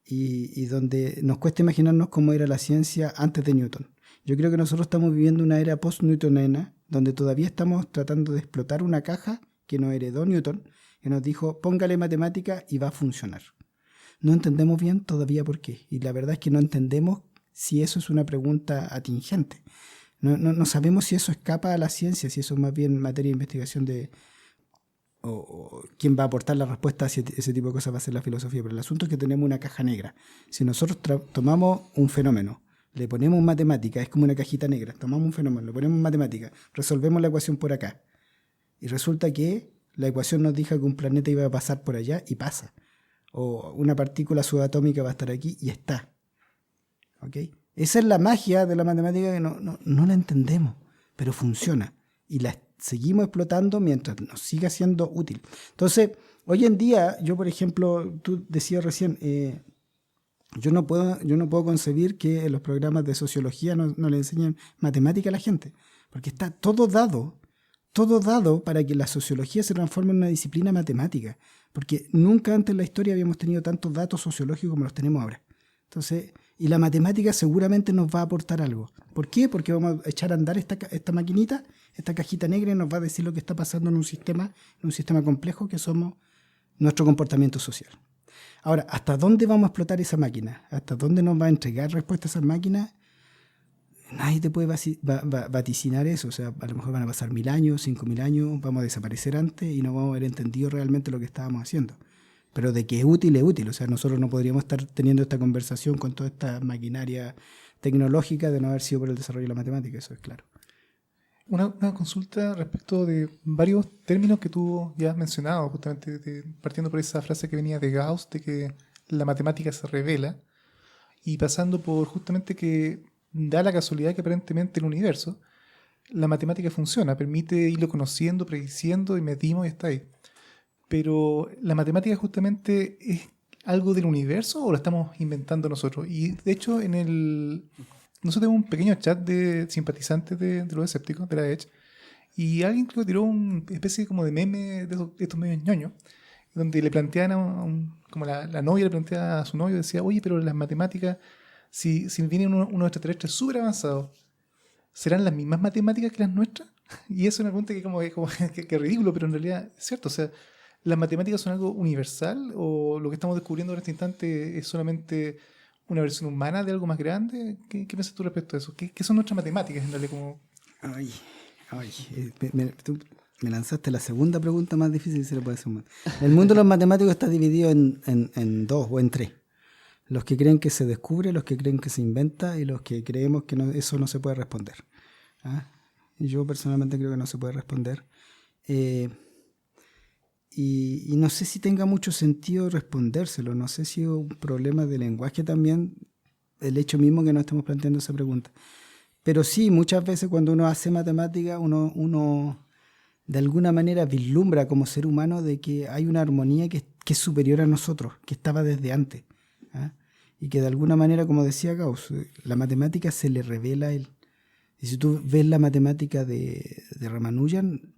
Y donde nos cuesta imaginarnos cómo era la ciencia antes de Newton. Yo creo que nosotros estamos viviendo una era post-newtoniana, donde todavía estamos tratando de explotar una caja que nos heredó Newton, que nos dijo, póngale matemática y va a funcionar. No entendemos bien todavía por qué. Y la verdad es que no entendemos si eso es una pregunta atingente. No sabemos si eso escapa a la ciencia, si eso es más bien materia de investigación o quién va a aportar la respuesta a ese tipo de cosas va a ser la filosofía. Pero el asunto es que tenemos una caja negra. Si nosotros tomamos un fenómeno, le ponemos matemática, es como una cajita negra, tomamos un fenómeno, le ponemos matemática, resolvemos la ecuación por acá. Y resulta que la ecuación nos dijo que un planeta iba a pasar por allá y pasa. o una partícula subatómica va a estar aquí y está. ¿Ok? Esa es la magia de la matemática que no la entendemos, pero funciona y la seguimos explotando mientras nos siga siendo útil. Entonces, hoy en día, yo por ejemplo, tú decías recién, yo no puedo concebir que en los programas de sociología no le enseñen matemática a la gente, porque está todo dado para que la sociología se transforme en una disciplina matemática, porque nunca antes en la historia habíamos tenido tantos datos sociológicos como los tenemos ahora. Entonces, y la matemática seguramente nos va a aportar algo. ¿Por qué? Porque vamos a echar a andar esta maquinita, esta cajita negra, y nos va a decir lo que está pasando en un sistema complejo que somos nuestro comportamiento social. Ahora, ¿hasta dónde vamos a explotar esa máquina? ¿Hasta dónde nos va a entregar respuesta a esa máquina? Nadie te puede vaticinar eso. O sea, a lo mejor van a pasar 1000 años, 5000 años, vamos a desaparecer antes y no vamos a haber entendido realmente lo que estábamos haciendo. Pero de que es útil, es útil. O sea, nosotros no podríamos estar teniendo esta conversación con toda esta maquinaria tecnológica de no haber sido por el desarrollo de la matemática, eso es claro. Una consulta respecto de varios términos que tú ya has mencionado, justamente partiendo por esa frase que venía de Gauss, de que la matemática se revela, y pasando por justamente que da la casualidad que aparentemente el universo, la matemática funciona, permite irlo conociendo, prediciendo, y medimos y está ahí. Pero ¿la matemática justamente es algo del universo o lo estamos inventando nosotros? Y de hecho, nosotros tenemos un pequeño chat de simpatizantes de los escépticos, de la Edge, y alguien creo que tiró una especie como de meme de estos medios ñoños, donde le plantean como la novia le plantea a su novio, decía, oye, pero las matemáticas, si vienen unos extraterrestres súper avanzados, ¿serán las mismas matemáticas que las nuestras? Y eso es una pregunta que ridículo, pero en realidad es cierto. O sea, ¿las matemáticas son algo universal o lo que estamos descubriendo en este instante es solamente una versión humana de algo más grande? ¿Qué piensas tú respecto a eso? ¿Qué son nuestras matemáticas en realidad? Tú me lanzaste la segunda pregunta más difícil, si le puede hacer más. El mundo de los matemáticos está dividido en dos o en tres. Los que creen que se descubre, los que creen que se inventa y los que creemos que eso no se puede responder. Yo personalmente creo que no se puede responder. Y no sé si tenga mucho sentido respondérselo. No sé si es un problema de lenguaje también, el hecho mismo que nos estemos planteando esa pregunta. Pero sí, muchas veces cuando uno hace matemática, uno de alguna manera vislumbra como ser humano de que hay una armonía que es superior a nosotros, que estaba desde antes. Y que de alguna manera, como decía Gauss, la matemática se le revela a él. Y si tú ves la matemática de Ramanujan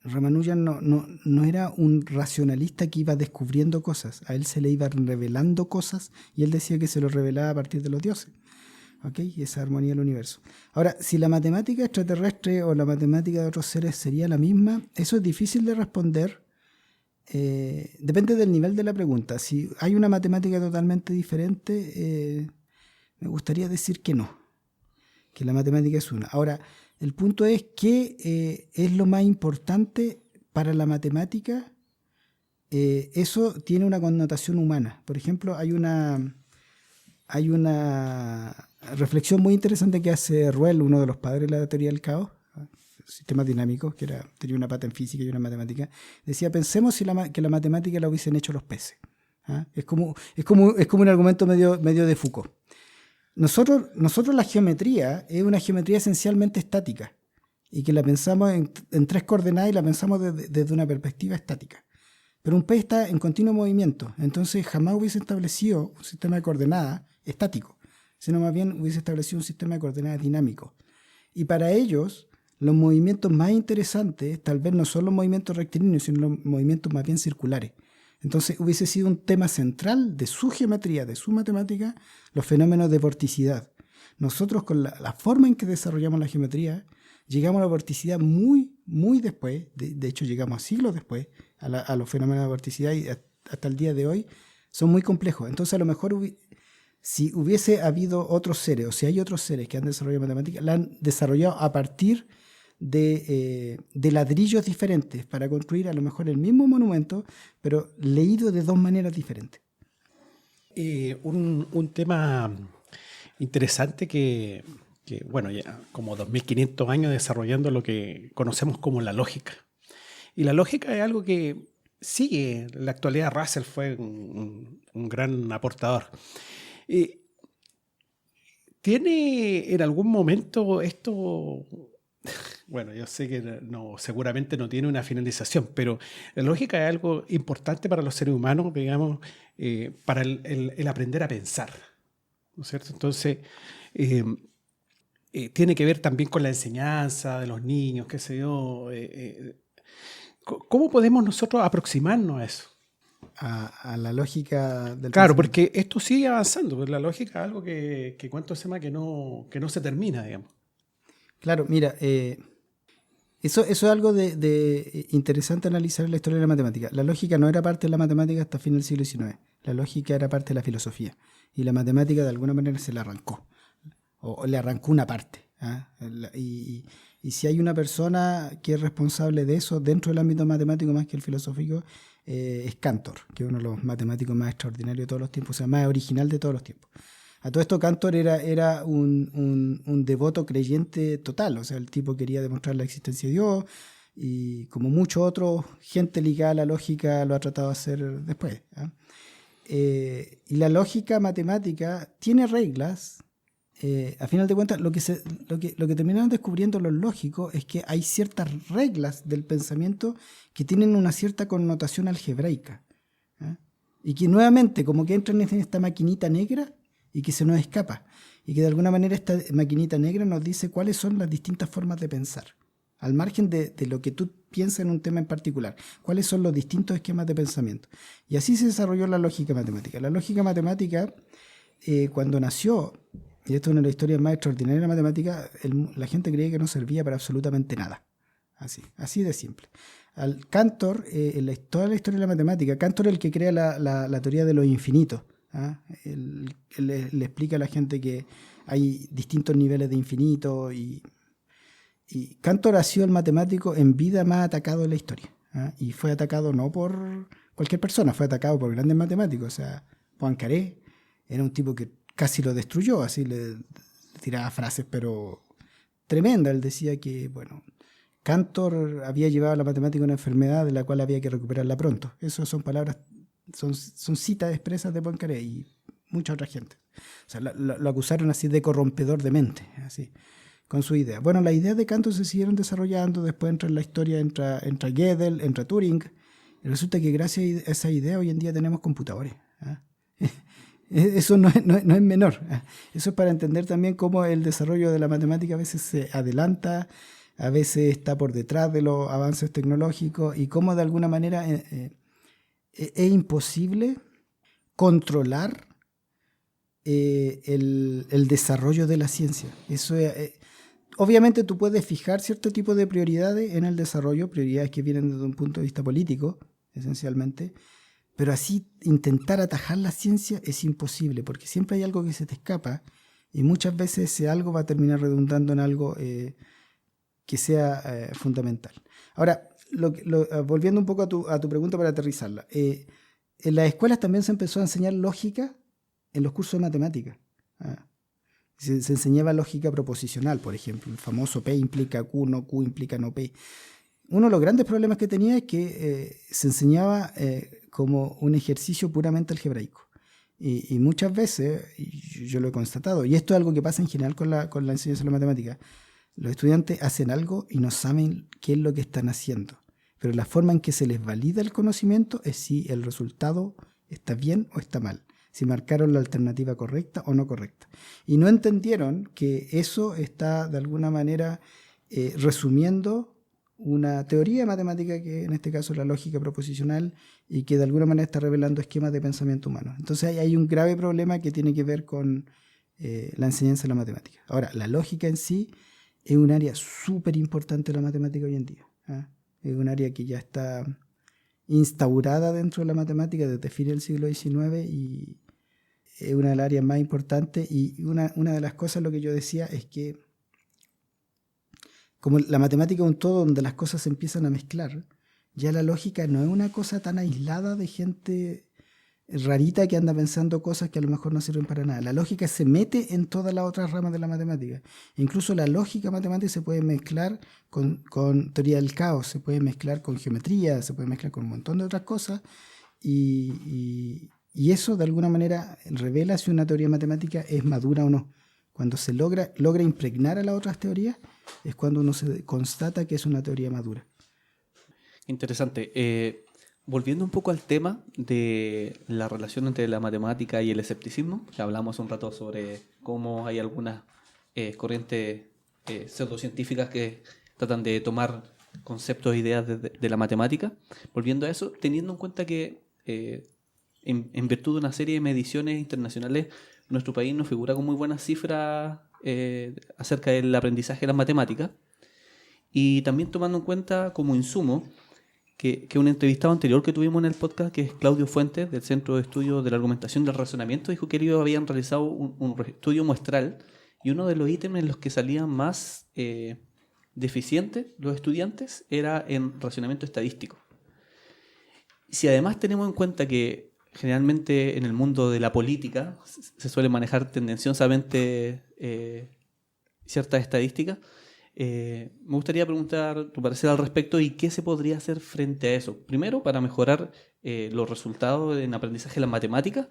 no era un racionalista que iba descubriendo cosas. A él se le iban revelando cosas y él decía que se lo revelaba a partir de los dioses. ¿Okay? Y esa armonía del universo. Ahora, si la matemática extraterrestre o la matemática de otros seres sería la misma, eso es difícil de responder. Depende del nivel de la pregunta. Si hay una matemática totalmente diferente, me gustaría decir que no, que la matemática es una. Ahora, el punto es qué es lo más importante para la matemática. Eso tiene una connotación humana. Por ejemplo, hay una reflexión muy interesante que hace Ruel, uno de los padres de la teoría del caos, sistemas dinámicos, que tenía una pata en física y una en matemática. Decía, pensemos que la matemática la hubiesen hecho los peces. Es como un argumento medio de Foucault. Nosotros la geometría es una geometría esencialmente estática y que la pensamos en tres coordenadas y la pensamos desde una perspectiva estática. Pero un pez está en continuo movimiento, entonces jamás hubiese establecido un sistema de coordenadas estático, sino más bien hubiese establecido un sistema de coordenadas dinámico. Y para ellos, los movimientos más interesantes tal vez no son los movimientos rectilíneos, sino los movimientos más bien circulares. Entonces hubiese sido un tema central de su geometría, de su matemática, los fenómenos de vorticidad. Nosotros con la forma en que desarrollamos la geometría, llegamos a la vorticidad muy, muy después, de hecho llegamos siglos después a los fenómenos de vorticidad y hasta el día de hoy son muy complejos. Entonces a lo mejor si hubiese habido otros seres, o si hay otros seres que han desarrollado matemática, la han desarrollado a partir de ladrillos diferentes para construir a lo mejor el mismo monumento, pero leído de dos maneras diferentes. Un tema interesante que, bueno, ya como 2500 años desarrollando lo que conocemos como la lógica. Y la lógica es algo que sigue, en la actualidad Russell fue un gran aportador. Eh, ¿Tiene en algún momento esto, bueno, yo sé que no, seguramente no tiene una finalización, pero la lógica es algo importante para los seres humanos, digamos, para el aprender a pensar, ¿no es cierto? Entonces, tiene que ver también con la enseñanza de los niños, qué sé yo. ¿Cómo podemos nosotros aproximarnos a eso? A la lógica del Claro, pensamiento. porque esto sigue avanzando, pues la lógica es algo que ¿cuánto se llama? Que no se termina, digamos. Claro, mira, eso es algo de interesante analizar en la historia de la matemática. La lógica no era parte de la matemática hasta fin del siglo XIX. La lógica era parte de la filosofía. Y la matemática de alguna manera se la arrancó. O le arrancó una parte. ¿Ah? Y si hay una persona que es responsable de eso dentro del ámbito matemático más que el filosófico, es Cantor, que es uno de los matemáticos más extraordinarios de todos los tiempos, o sea, más original de todos los tiempos. A todo esto Cantor era un devoto creyente total, o sea, el tipo quería demostrar la existencia de Dios y como muchos otros, gente ligada a la lógica lo ha tratado de hacer después. ¿Ah? Y la lógica matemática tiene reglas. A final de cuentas, lo que terminaron descubriendo los lógicos es que hay ciertas reglas del pensamiento que tienen una cierta connotación algebraica. ¿Eh? Y que nuevamente, como que entran en esta maquinita negra y que se nos escapa. Y que de alguna manera esta maquinita negra nos dice cuáles son las distintas formas de pensar. Al margen de lo que tú piensas en un tema en particular. Cuáles son los distintos esquemas de pensamiento. Y así se desarrolló la lógica matemática. La lógica matemática, cuando nació, y esto es una de las historias más extraordinarias de la matemática, la gente creía que no servía para absolutamente nada. Así de simple. Al Cantor, toda la historia de la matemática, Cantor es el que crea la teoría de los infinitos. ¿Ah? Él le explica a la gente que hay distintos niveles de infinito y Cantor ha sido el matemático en vida más atacado de la historia. ¿Ah? Y fue atacado no por cualquier persona, fue atacado por grandes matemáticos. O sea, Poincaré era un tipo que casi lo destruyó, así le tiraba frases, pero tremenda. Él decía que, bueno, Cantor había llevado a la matemática una enfermedad de la cual había que recuperarla pronto. Esas son palabras, son citas expresas de Poincaré y mucha otra gente. O sea, lo acusaron así de corrompedor de mente, así, con su idea. Bueno, las ideas de Cantor se siguieron desarrollando, después entra en la historia, entra Gödel, entra Turing, y resulta que gracias a esa idea hoy en día tenemos computadores. ¿Eh? Eso no es menor. Eso es para entender también cómo el desarrollo de la matemática a veces se adelanta, a veces está por detrás de los avances tecnológicos y cómo de alguna manera es imposible controlar el desarrollo de la ciencia. Eso obviamente tú puedes fijar cierto tipo de prioridades en el desarrollo, prioridades que vienen desde un punto de vista político, esencialmente. Pero así intentar atajar la ciencia es imposible, porque siempre hay algo que se te escapa y muchas veces ese algo va a terminar redundando en algo que sea fundamental. Ahora, volviendo un poco a tu pregunta para aterrizarla, en las escuelas también se empezó a enseñar lógica en los cursos de matemática. Se enseñaba lógica proposicional, por ejemplo, el famoso P implica Q, no Q implica no P. Uno de los grandes problemas que tenía es que se enseñaba como un ejercicio puramente algebraico. Y muchas veces, yo lo he constatado, y esto es algo que pasa en general con la enseñanza de la matemática, los estudiantes hacen algo y no saben qué es lo que están haciendo. Pero la forma en que se les valida el conocimiento es si el resultado está bien o está mal, si marcaron la alternativa correcta o no correcta. Y no entendieron que eso está de alguna manera resumiendo una teoría matemática que en este caso es la lógica proposicional y que de alguna manera está revelando esquemas de pensamiento humano. Entonces hay un grave problema que tiene que ver con la enseñanza de la matemática. Ahora, la lógica en sí es un área súper importante de la matemática hoy en día. Es un área que ya está instaurada dentro de la matemática desde fines del siglo XIX y es una de las áreas más importantes y una de las cosas, lo que yo decía, es que como la matemática es un todo donde las cosas se empiezan a mezclar, ya la lógica no es una cosa tan aislada de gente rarita que anda pensando cosas que a lo mejor no sirven para nada. La lógica se mete en todas las otras ramas de la matemática. Incluso la lógica matemática se puede mezclar con teoría del caos, se puede mezclar con geometría, se puede mezclar con un montón de otras cosas. Y eso de alguna manera revela si una teoría matemática es madura o no. Cuando se logra impregnar a las otras teorías es cuando uno se constata que es una teoría madura. Interesante. Volviendo un poco al tema de la relación entre la matemática y el escepticismo, ya hablamos un rato sobre cómo hay algunas corrientes pseudocientíficas que tratan de tomar conceptos e ideas de la matemática. Volviendo a eso, teniendo en cuenta que en virtud de una serie de mediciones internacionales, nuestro país nos figura con muy buenas cifras acerca del aprendizaje de las matemáticas, y también tomando en cuenta como insumo que un entrevistado anterior que tuvimos en el podcast, que es Claudio Fuentes, del Centro de Estudios de la Argumentación y del Razonamiento, dijo que ellos habían realizado un estudio muestral, y uno de los ítems en los que salían más deficientes los estudiantes era en razonamiento estadístico. Si además tenemos en cuenta que generalmente en el mundo de la política se suele manejar tendenciosamente ciertas estadísticas, me gustaría preguntar tu parecer al respecto y qué se podría hacer frente a eso. Primero, para mejorar los resultados en aprendizaje de las matemáticas,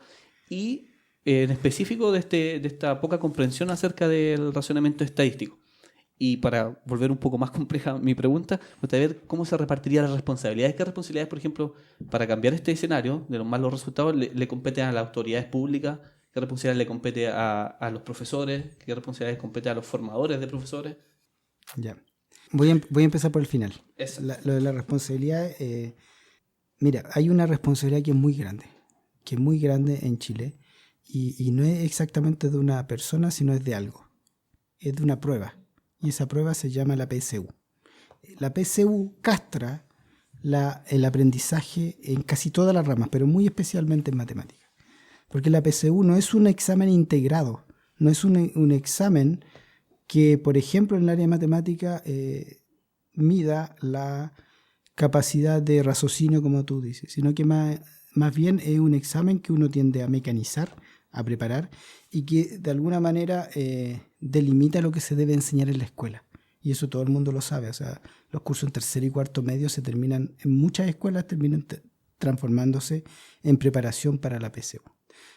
y en específico de esta poca comprensión acerca del razonamiento estadístico. Y para volver un poco más compleja mi pregunta, me gustaría ver cómo se repartirían las responsabilidades. ¿Qué responsabilidades, por ejemplo, para cambiar este escenario de los malos resultados le competen a las autoridades públicas? ¿Qué responsabilidades le compete a los profesores? ¿Qué responsabilidades compete a los formadores de profesores? Ya. Voy a empezar por el final. Lo de la responsabilidad, mira, hay una responsabilidad que es muy grande en Chile, y no es exactamente de una persona, sino es de algo. Es de una prueba, y esa prueba se llama la PSU. La PSU castra el aprendizaje en casi todas las ramas, pero muy especialmente en matemáticas. Porque la PSU no es un examen integrado, no es un examen que, por ejemplo, en el área de matemática mida la capacidad de raciocinio, como tú dices, sino que más bien es un examen que uno tiende a mecanizar, a preparar, y que de alguna manera delimita lo que se debe enseñar en la escuela. Y eso todo el mundo lo sabe. O sea, los cursos en tercer y cuarto medio en muchas escuelas terminan transformándose en preparación para la PSU.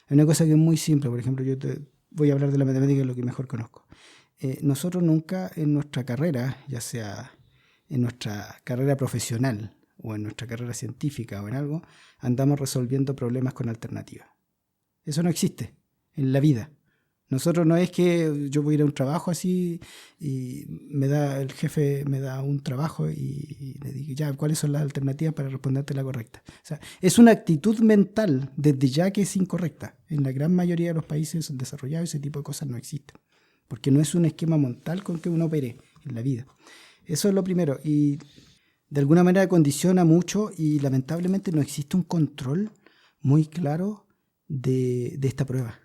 Hay una cosa que es muy simple. Por ejemplo, yo te voy a hablar de la matemática, lo que mejor conozco. Nosotros nunca en nuestra carrera, ya sea en nuestra carrera profesional o en nuestra carrera científica o en algo, andamos resolviendo problemas con alternativas. Eso no existe en la vida. Nosotros no es que yo voy a ir a un trabajo así y el jefe me da un trabajo y le digo, ya, ¿cuáles son las alternativas para responderte la correcta? O sea, es una actitud mental desde ya que es incorrecta. En la gran mayoría de los países desarrollados ese tipo de cosas no existen, porque no es un esquema mental con que uno opere en la vida. Eso es lo primero, y de alguna manera condiciona mucho, y lamentablemente no existe un control muy claro de esta prueba.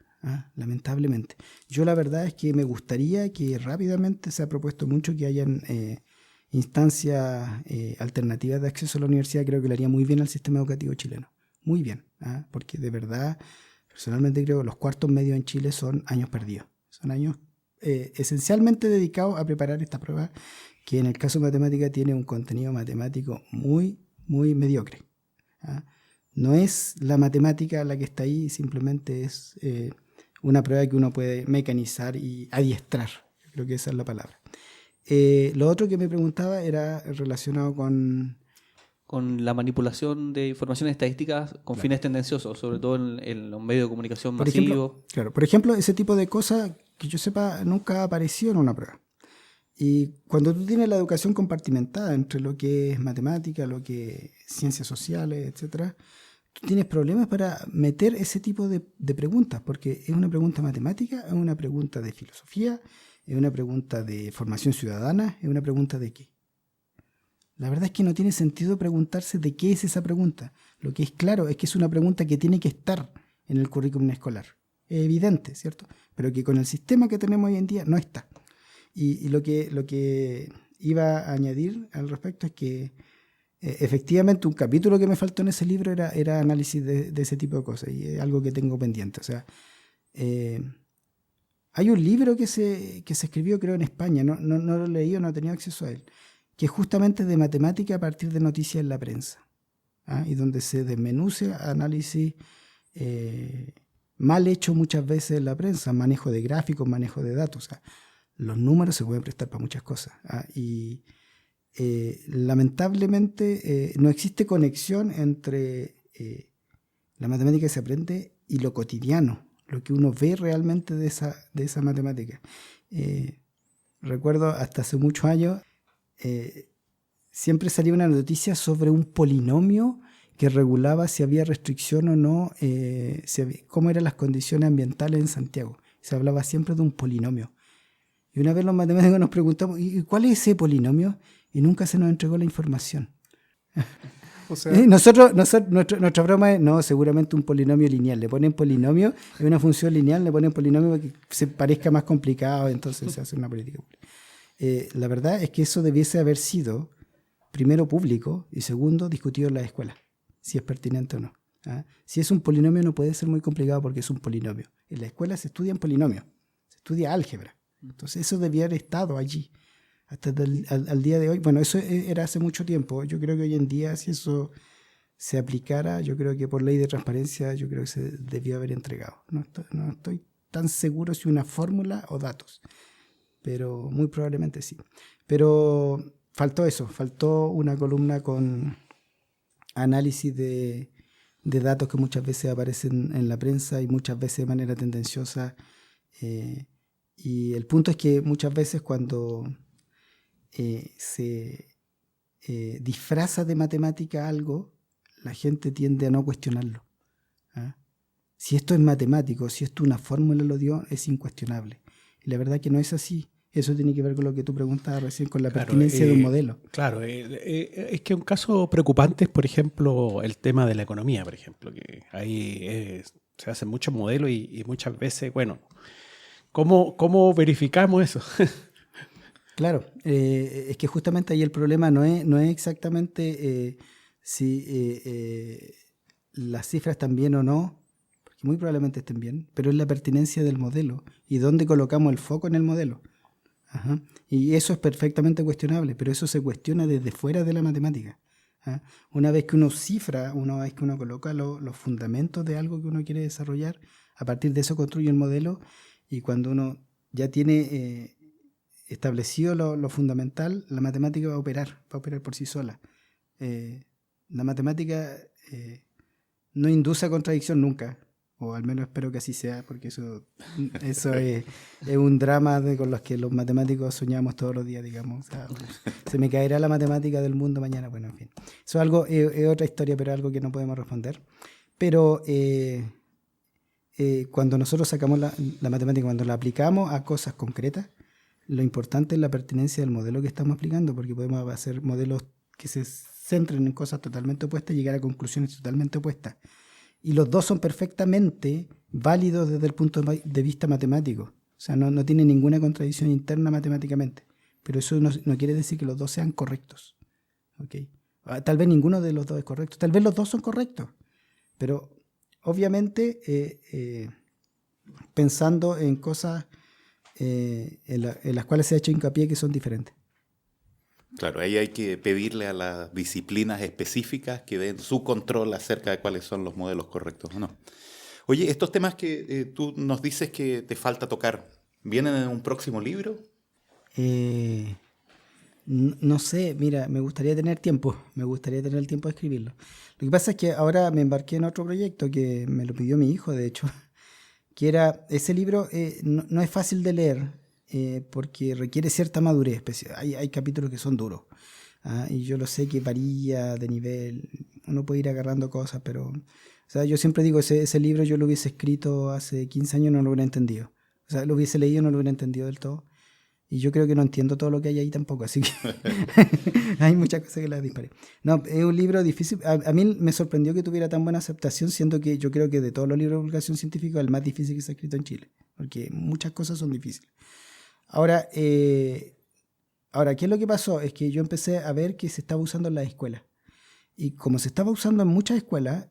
Lamentablemente. Yo la verdad es que me gustaría que rápidamente, se ha propuesto mucho que hayan instancias alternativas de acceso a la universidad. Creo que le haría muy bien al sistema educativo chileno. Muy bien, porque de verdad, personalmente creo que los cuartos medios en Chile son años perdidos. Son años esencialmente dedicados a preparar esta prueba, que en el caso de matemática tiene un contenido matemático muy, muy mediocre. No es la matemática la que está ahí, simplemente es una prueba que uno puede mecanizar y adiestrar. Creo que esa es la palabra. Lo otro que me preguntaba era relacionado con la manipulación de informaciones estadísticas con fines tendenciosos, sobre todo en los medios de comunicación masivos. Por ejemplo, ese tipo de cosas, que yo sepa, nunca ha aparecido en una prueba. Y cuando tú tienes la educación compartimentada entre lo que es matemática, lo que es ciencias sociales, etcétera, tú tienes problemas para meter ese tipo de preguntas, porque es una pregunta matemática, es una pregunta de filosofía, es una pregunta de formación ciudadana, es una pregunta de qué. La verdad es que no tiene sentido preguntarse de qué es esa pregunta. Lo que es claro es que es una pregunta que tiene que estar en el currículum escolar. Es evidente, ¿cierto? Pero que con el sistema que tenemos hoy en día no está. Y lo que iba a añadir al respecto es que efectivamente, un capítulo que me faltó en ese libro era análisis de ese tipo de cosas, y es algo que tengo pendiente. O sea, hay un libro que se escribió, creo, en España, no lo he leído, no he tenido acceso a él, que es justamente de matemática a partir de noticias en la prensa, y donde se desmenuce análisis mal hecho muchas veces en la prensa, manejo de gráficos, manejo de datos. O sea, los números se pueden prestar para muchas cosas, y lamentablemente no existe conexión entre la matemática que se aprende y lo cotidiano, lo que uno ve realmente de esa matemática. Recuerdo hasta hace muchos años, siempre salía una noticia sobre un polinomio que regulaba si había restricción o no, cómo eran las condiciones ambientales en Santiago. Se hablaba siempre de un polinomio. Y una vez los matemáticos nos preguntamos, ¿y cuál es ese polinomio? Y nunca se nos entregó la información. O sea, Nuestra broma es, no, seguramente un polinomio lineal. Le ponen polinomio, es una función lineal, le ponen polinomio para que se parezca más complicado, entonces se hace una política. La verdad es que eso debiese haber sido, primero, público, y segundo, discutido en las escuelas, si es pertinente o no. Si es un polinomio no puede ser muy complicado porque es un polinomio. En la escuela se estudian polinomios, se estudia álgebra. Entonces eso debía haber estado allí. Hasta al día de hoy, bueno, eso era hace mucho tiempo. Yo creo que hoy en día, si eso se aplicara, yo creo que por ley de transparencia, yo creo que se debió haber entregado. No estoy tan seguro si una fórmula o datos, pero muy probablemente sí. Pero faltó eso, faltó una columna con análisis de datos que muchas veces aparecen en la prensa y muchas veces de manera tendenciosa. Y el punto es que muchas veces cuando se disfraza de matemática algo, la gente tiende a no cuestionarlo. Si esto es matemático, si esto una fórmula lo dio, es incuestionable. Y la verdad que no es así. Eso tiene que ver con lo que tú preguntabas recién, con la pertinencia de un modelo. Claro, es que un caso preocupante es, por ejemplo, el tema de la economía, por ejemplo, que ahí se hacen muchos modelos y muchas veces, bueno, ¿cómo verificamos eso? Claro, es que justamente ahí el problema no es exactamente si las cifras están bien o no, porque muy probablemente estén bien, pero es la pertinencia del modelo y dónde colocamos el foco en el modelo. Y eso es perfectamente cuestionable, pero eso se cuestiona desde fuera de la matemática. Una vez que uno cifra, una vez que uno coloca los fundamentos de algo que uno quiere desarrollar, a partir de eso construye el modelo, y cuando uno ya tiene establecido lo fundamental, la matemática va a operar por sí sola. La matemática no induce a contradicción nunca, o al menos espero que así sea, porque eso es un drama con los que los matemáticos soñamos todos los días, digamos. O sea, se me caerá la matemática del mundo mañana, bueno, en fin. Eso es algo, es otra historia, pero algo que no podemos responder. Pero cuando nosotros sacamos la matemática, cuando la aplicamos a cosas concretas, lo importante es la pertinencia del modelo que estamos aplicando, porque podemos hacer modelos que se centren en cosas totalmente opuestas y llegar a conclusiones totalmente opuestas. Y los dos son perfectamente válidos desde el punto de vista matemático. O sea, no tiene ninguna contradicción interna matemáticamente. Pero eso no quiere decir que los dos sean correctos. ¿Okay? Tal vez ninguno de los dos es correcto. Tal vez los dos son correctos. Pero obviamente pensando en cosas en las cuales se ha hecho hincapié que son diferentes. Claro, ahí hay que pedirle a las disciplinas específicas que den su control acerca de cuáles son los modelos correctos o no. Oye, estos temas que tú nos dices que te falta tocar, ¿vienen en un próximo libro? No sé, mira, me gustaría tener tiempo de escribirlo. Lo que pasa es que ahora me embarqué en otro proyecto que me lo pidió mi hijo, de hecho, que era, ese libro no es fácil de leer, porque requiere cierta madurez. Hay capítulos que son duros, y yo lo sé que varía de nivel, uno puede ir agarrando cosas, pero o sea, yo siempre digo, ese libro yo lo hubiese escrito hace 15 años, no lo hubiera entendido. O sea, lo hubiese leído, no lo hubiera entendido del todo. Y yo creo que no entiendo todo lo que hay ahí tampoco, así que hay muchas cosas que las disparé. No, es un libro difícil. A mí me sorprendió que tuviera tan buena aceptación, siendo que yo creo que de todos los libros de divulgación científica es el más difícil que se ha escrito en Chile, porque muchas cosas son difíciles. Ahora, ¿qué es lo que pasó? Es que yo empecé a ver que se estaba usando en las escuelas. Y como se estaba usando en muchas escuelas,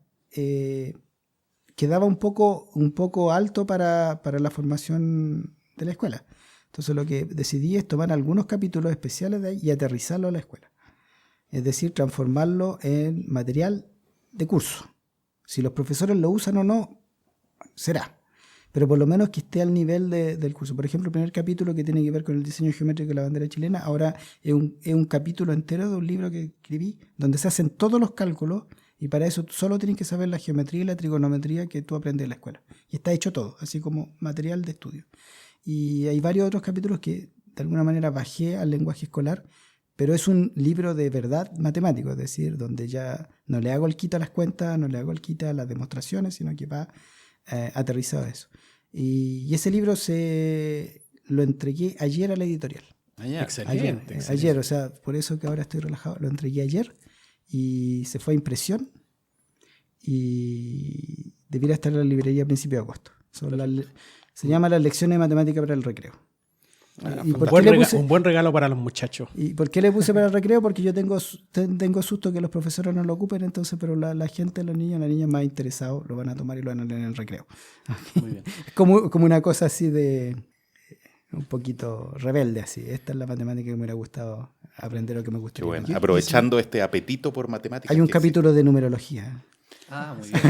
quedaba un poco alto para la formación de la escuela. Entonces lo que decidí es tomar algunos capítulos especiales de ahí y aterrizarlo a la escuela. Es decir, transformarlo en material de curso. Si los profesores lo usan o no, será. Pero por lo menos que esté al nivel del curso. Por ejemplo, el primer capítulo que tiene que ver con el diseño geométrico de la bandera chilena, ahora es un capítulo entero de un libro que escribí, donde se hacen todos los cálculos, y para eso solo tienes que saber la geometría y la trigonometría que tú aprendes en la escuela. Y está hecho todo, así como material de estudio. Y hay varios otros capítulos que de alguna manera bajé al lenguaje escolar, pero es un libro de verdad matemático, es decir, donde ya no le hago el quita a las cuentas, no le hago el quita a las demostraciones, sino que va aterrizado a eso. Y ese libro lo entregué ayer a la editorial. Excelente. Ayer, o sea, por eso que ahora estoy relajado. Lo entregué ayer y se fue a impresión y debiera estar en la librería a principios de agosto. Se llama Las lecciones de matemática para el recreo. Un buen regalo para los muchachos. ¿Y por qué le puse para el recreo? Porque yo tengo susto que los profesores no lo ocupen, entonces, pero la gente, los niños, las niñas más interesados lo van a tomar y lo van a leer en el recreo. Muy bien. Es como una cosa así de un poquito rebelde así. Esta es la matemática que me hubiera gustado aprender o que me gustaría. Qué bueno. Aprovechando este apetito por matemáticas. Hay un capítulo de numerología. Ah, muy bien.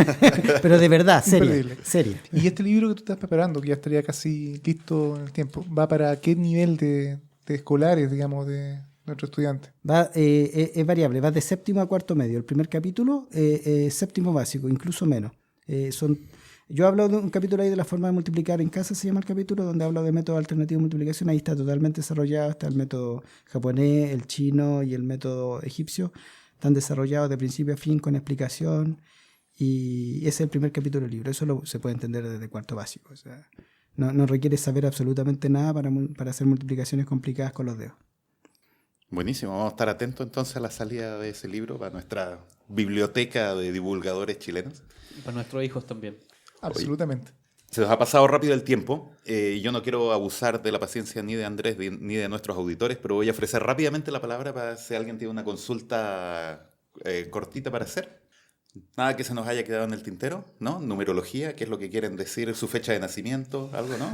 Pero de verdad, Imperdible. seria. Y este libro que tú estás preparando, que ya estaría casi listo en el tiempo, ¿va para qué nivel de escolares, digamos, de nuestros estudiantes? Es variable, va de séptimo a cuarto medio. El primer capítulo, séptimo básico, incluso menos. Yo hablo de un capítulo ahí de la forma de multiplicar en casa, se llama el capítulo, donde hablo de métodos alternativos de multiplicación. Ahí está totalmente desarrollado, está el método japonés, el chino y el método egipcio. Están desarrollados de principio a fin con explicación. Y ese es el primer capítulo del libro. Eso se puede entender desde cuarto básico. O sea, no requiere saber absolutamente nada para hacer multiplicaciones complicadas con los dedos. Buenísimo, vamos a estar atentos entonces a la salida de ese libro para nuestra biblioteca de divulgadores chilenos. Y para nuestros hijos también. Absolutamente. Se nos ha pasado rápido el tiempo. Yo no quiero abusar de la paciencia ni de Andrés ni de nuestros auditores, pero voy a ofrecer rápidamente la palabra para si alguien tiene una consulta cortita para hacer. Nada que se nos haya quedado en el tintero, ¿no? Numerología, ¿qué es lo que quieren decir? ¿Su fecha de nacimiento? ¿Algo, no?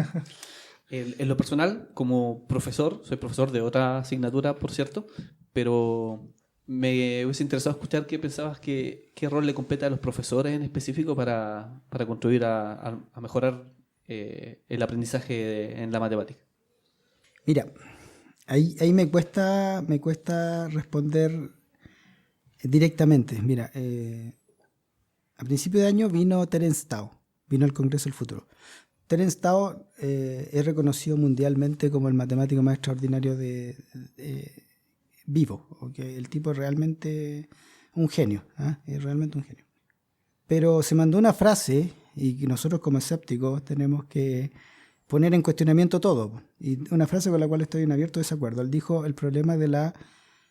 En lo personal, como profesor, soy profesor de otra asignatura, por cierto, pero me hubiese interesado escuchar qué pensabas qué rol le compete a los profesores en específico para contribuir a mejorar el aprendizaje en la matemática. Mira, ahí me cuesta responder directamente. Mira, a principio de año vino Terence Tao, vino al Congreso del Futuro. Terence Tao es reconocido mundialmente como el matemático más extraordinario vivo. Okay. El tipo es realmente un genio, es realmente un genio. Pero se mandó una frase y que nosotros como escépticos tenemos que poner en cuestionamiento todo. Y una frase con la cual estoy en abierto desacuerdo. Él dijo: el problema de la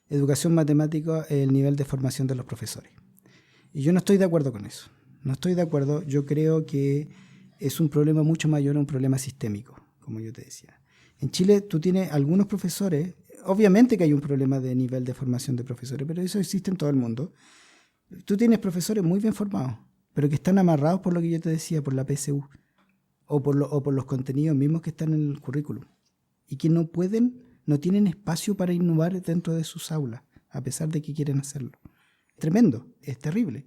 educación matemática es el nivel de formación de los profesores. Y yo no estoy de acuerdo con eso. No estoy de acuerdo. Yo creo que es un problema mucho mayor, un problema sistémico, como yo te decía. En Chile tú tienes algunos profesores, obviamente que hay un problema de nivel de formación de profesores, pero eso existe en todo el mundo. Tú tienes profesores muy bien formados, pero que están amarrados por lo que yo te decía, por la PSU, o por los contenidos mismos que están en el currículum, y que no tienen espacio para innovar dentro de sus aulas, a pesar de que quieren hacerlo. Es tremendo, es terrible,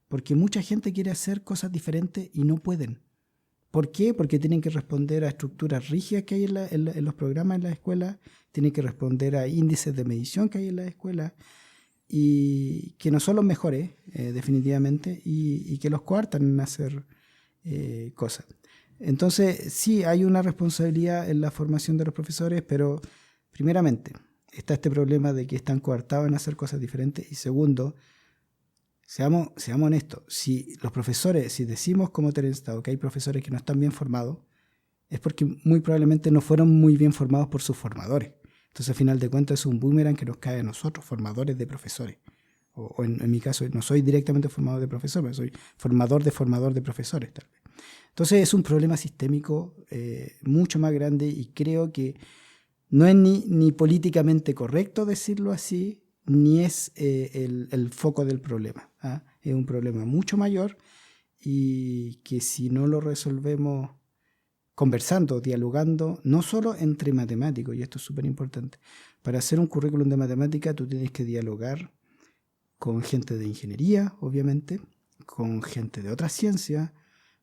porque mucha gente quiere hacer cosas diferentes y no pueden. ¿Por qué? Porque tienen que responder a estructuras rígidas que hay en los programas en la escuela, tienen que responder a índices de medición que hay en la escuela, y que no son los mejores, definitivamente, y que los coartan en hacer cosas. Entonces, sí, hay una responsabilidad en la formación de los profesores, pero primeramente está este problema de que están coartados en hacer cosas diferentes, y segundo, seamos honestos, si decimos como Terence Tao que hay profesores que no están bien formados, es porque muy probablemente no fueron muy bien formados por sus formadores. Entonces, al final de cuentas, es un boomerang que nos cae a nosotros, formadores de profesores. O en mi caso, no soy directamente formador de profesor, pero soy formador de profesores, tal vez. Entonces, es un problema sistémico mucho más grande, y creo que no es ni políticamente correcto decirlo así, ni es el foco del problema. ¿Ah? Es un problema mucho mayor y que si no lo resolvemos conversando, dialogando, no solo entre matemáticos, y esto es súper importante. Para hacer un currículum de matemática tú tienes que dialogar con gente de ingeniería, obviamente, con gente de otras ciencias,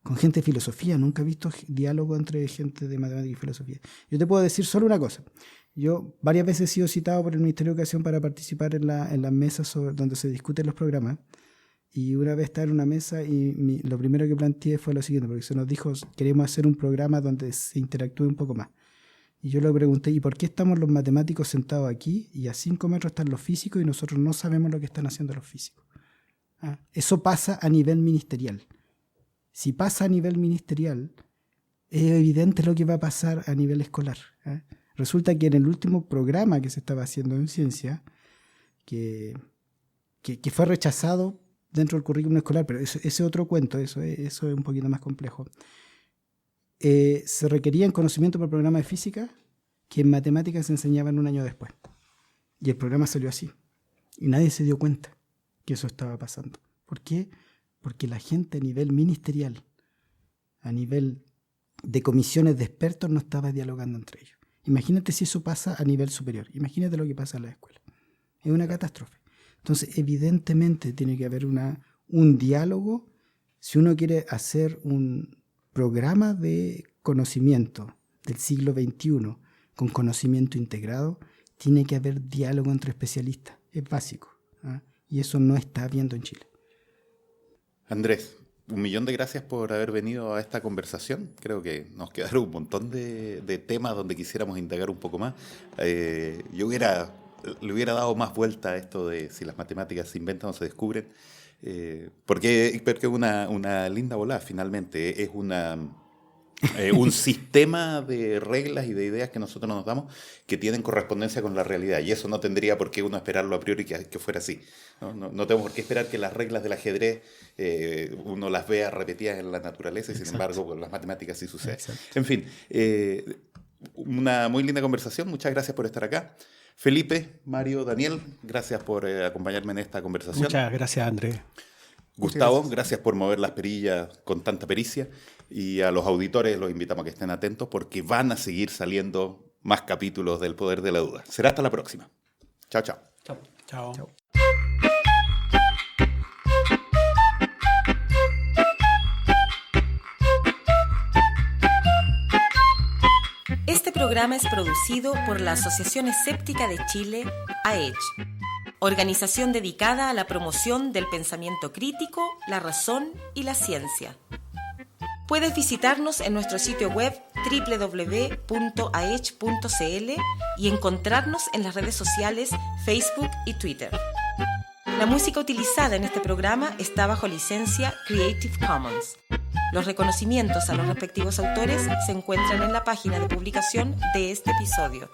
con gente de filosofía. Nunca he visto diálogo entre gente de matemática y filosofía. Yo te puedo decir solo una cosa. Yo varias veces he sido citado por el Ministerio de Educación para participar en las mesas donde se discuten los programas. Y una vez estaba en una mesa y lo primero que planteé fue lo siguiente, porque se nos dijo, queremos hacer un programa donde se interactúe un poco más. Y yo le pregunté, ¿y por qué estamos los matemáticos sentados aquí y a 5 metros están los físicos y nosotros no sabemos lo que están haciendo los físicos? Eso pasa a nivel ministerial. Si pasa a nivel ministerial, es evidente lo que va a pasar a nivel escolar. Resulta que en el último programa que se estaba haciendo en ciencia, que fue rechazado dentro del currículum escolar, pero ese otro cuento, eso es un poquito más complejo. Se requerían conocimiento por el programa de física que en matemáticas se enseñaban un año después. Y el programa salió así. Y nadie se dio cuenta que eso estaba pasando. ¿Por qué? Porque la gente a nivel ministerial, a nivel de comisiones de expertos, no estaba dialogando entre ellos. Imagínate si eso pasa a nivel superior. Imagínate lo que pasa en la escuela. Es una catástrofe. Entonces, evidentemente tiene que haber un diálogo. Si uno quiere hacer un programa de conocimiento del siglo XXI con conocimiento integrado, tiene que haber diálogo entre especialistas. Es básico. Y eso no está habiendo en Chile. Andrés, 1.000.000 de gracias por haber venido a esta conversación. Creo que nos quedaron un montón de temas donde quisiéramos indagar un poco más. Yo le hubiera dado más vuelta a esto de si las matemáticas se inventan o se descubren, porque es una linda volada finalmente. Es un sistema de reglas y de ideas que nosotros nos damos que tienen correspondencia con la realidad, y eso no tendría por qué uno esperarlo a priori que fuera así. No tenemos por qué esperar que las reglas del ajedrez uno las vea repetidas en la naturaleza y sin embargo con las matemáticas sí sucede. Exacto. En fin, una muy linda conversación. Muchas gracias por estar acá. Felipe, Mario, Daniel, gracias por acompañarme en esta conversación. Muchas gracias, Andrés. Gustavo, gracias por mover las perillas con tanta pericia. Y a los auditores los invitamos a que estén atentos porque van a seguir saliendo más capítulos del Poder de la Duda. Será hasta la próxima. Chao, chao. Chao. Chao. Chao. Este programa es producido por la Asociación Escéptica de Chile, AECH, organización dedicada a la promoción del pensamiento crítico, la razón y la ciencia. Puedes visitarnos en nuestro sitio web www.aech.cl y encontrarnos en las redes sociales Facebook y Twitter. La música utilizada en este programa está bajo licencia Creative Commons. Los reconocimientos a los respectivos autores se encuentran en la página de publicación de este episodio.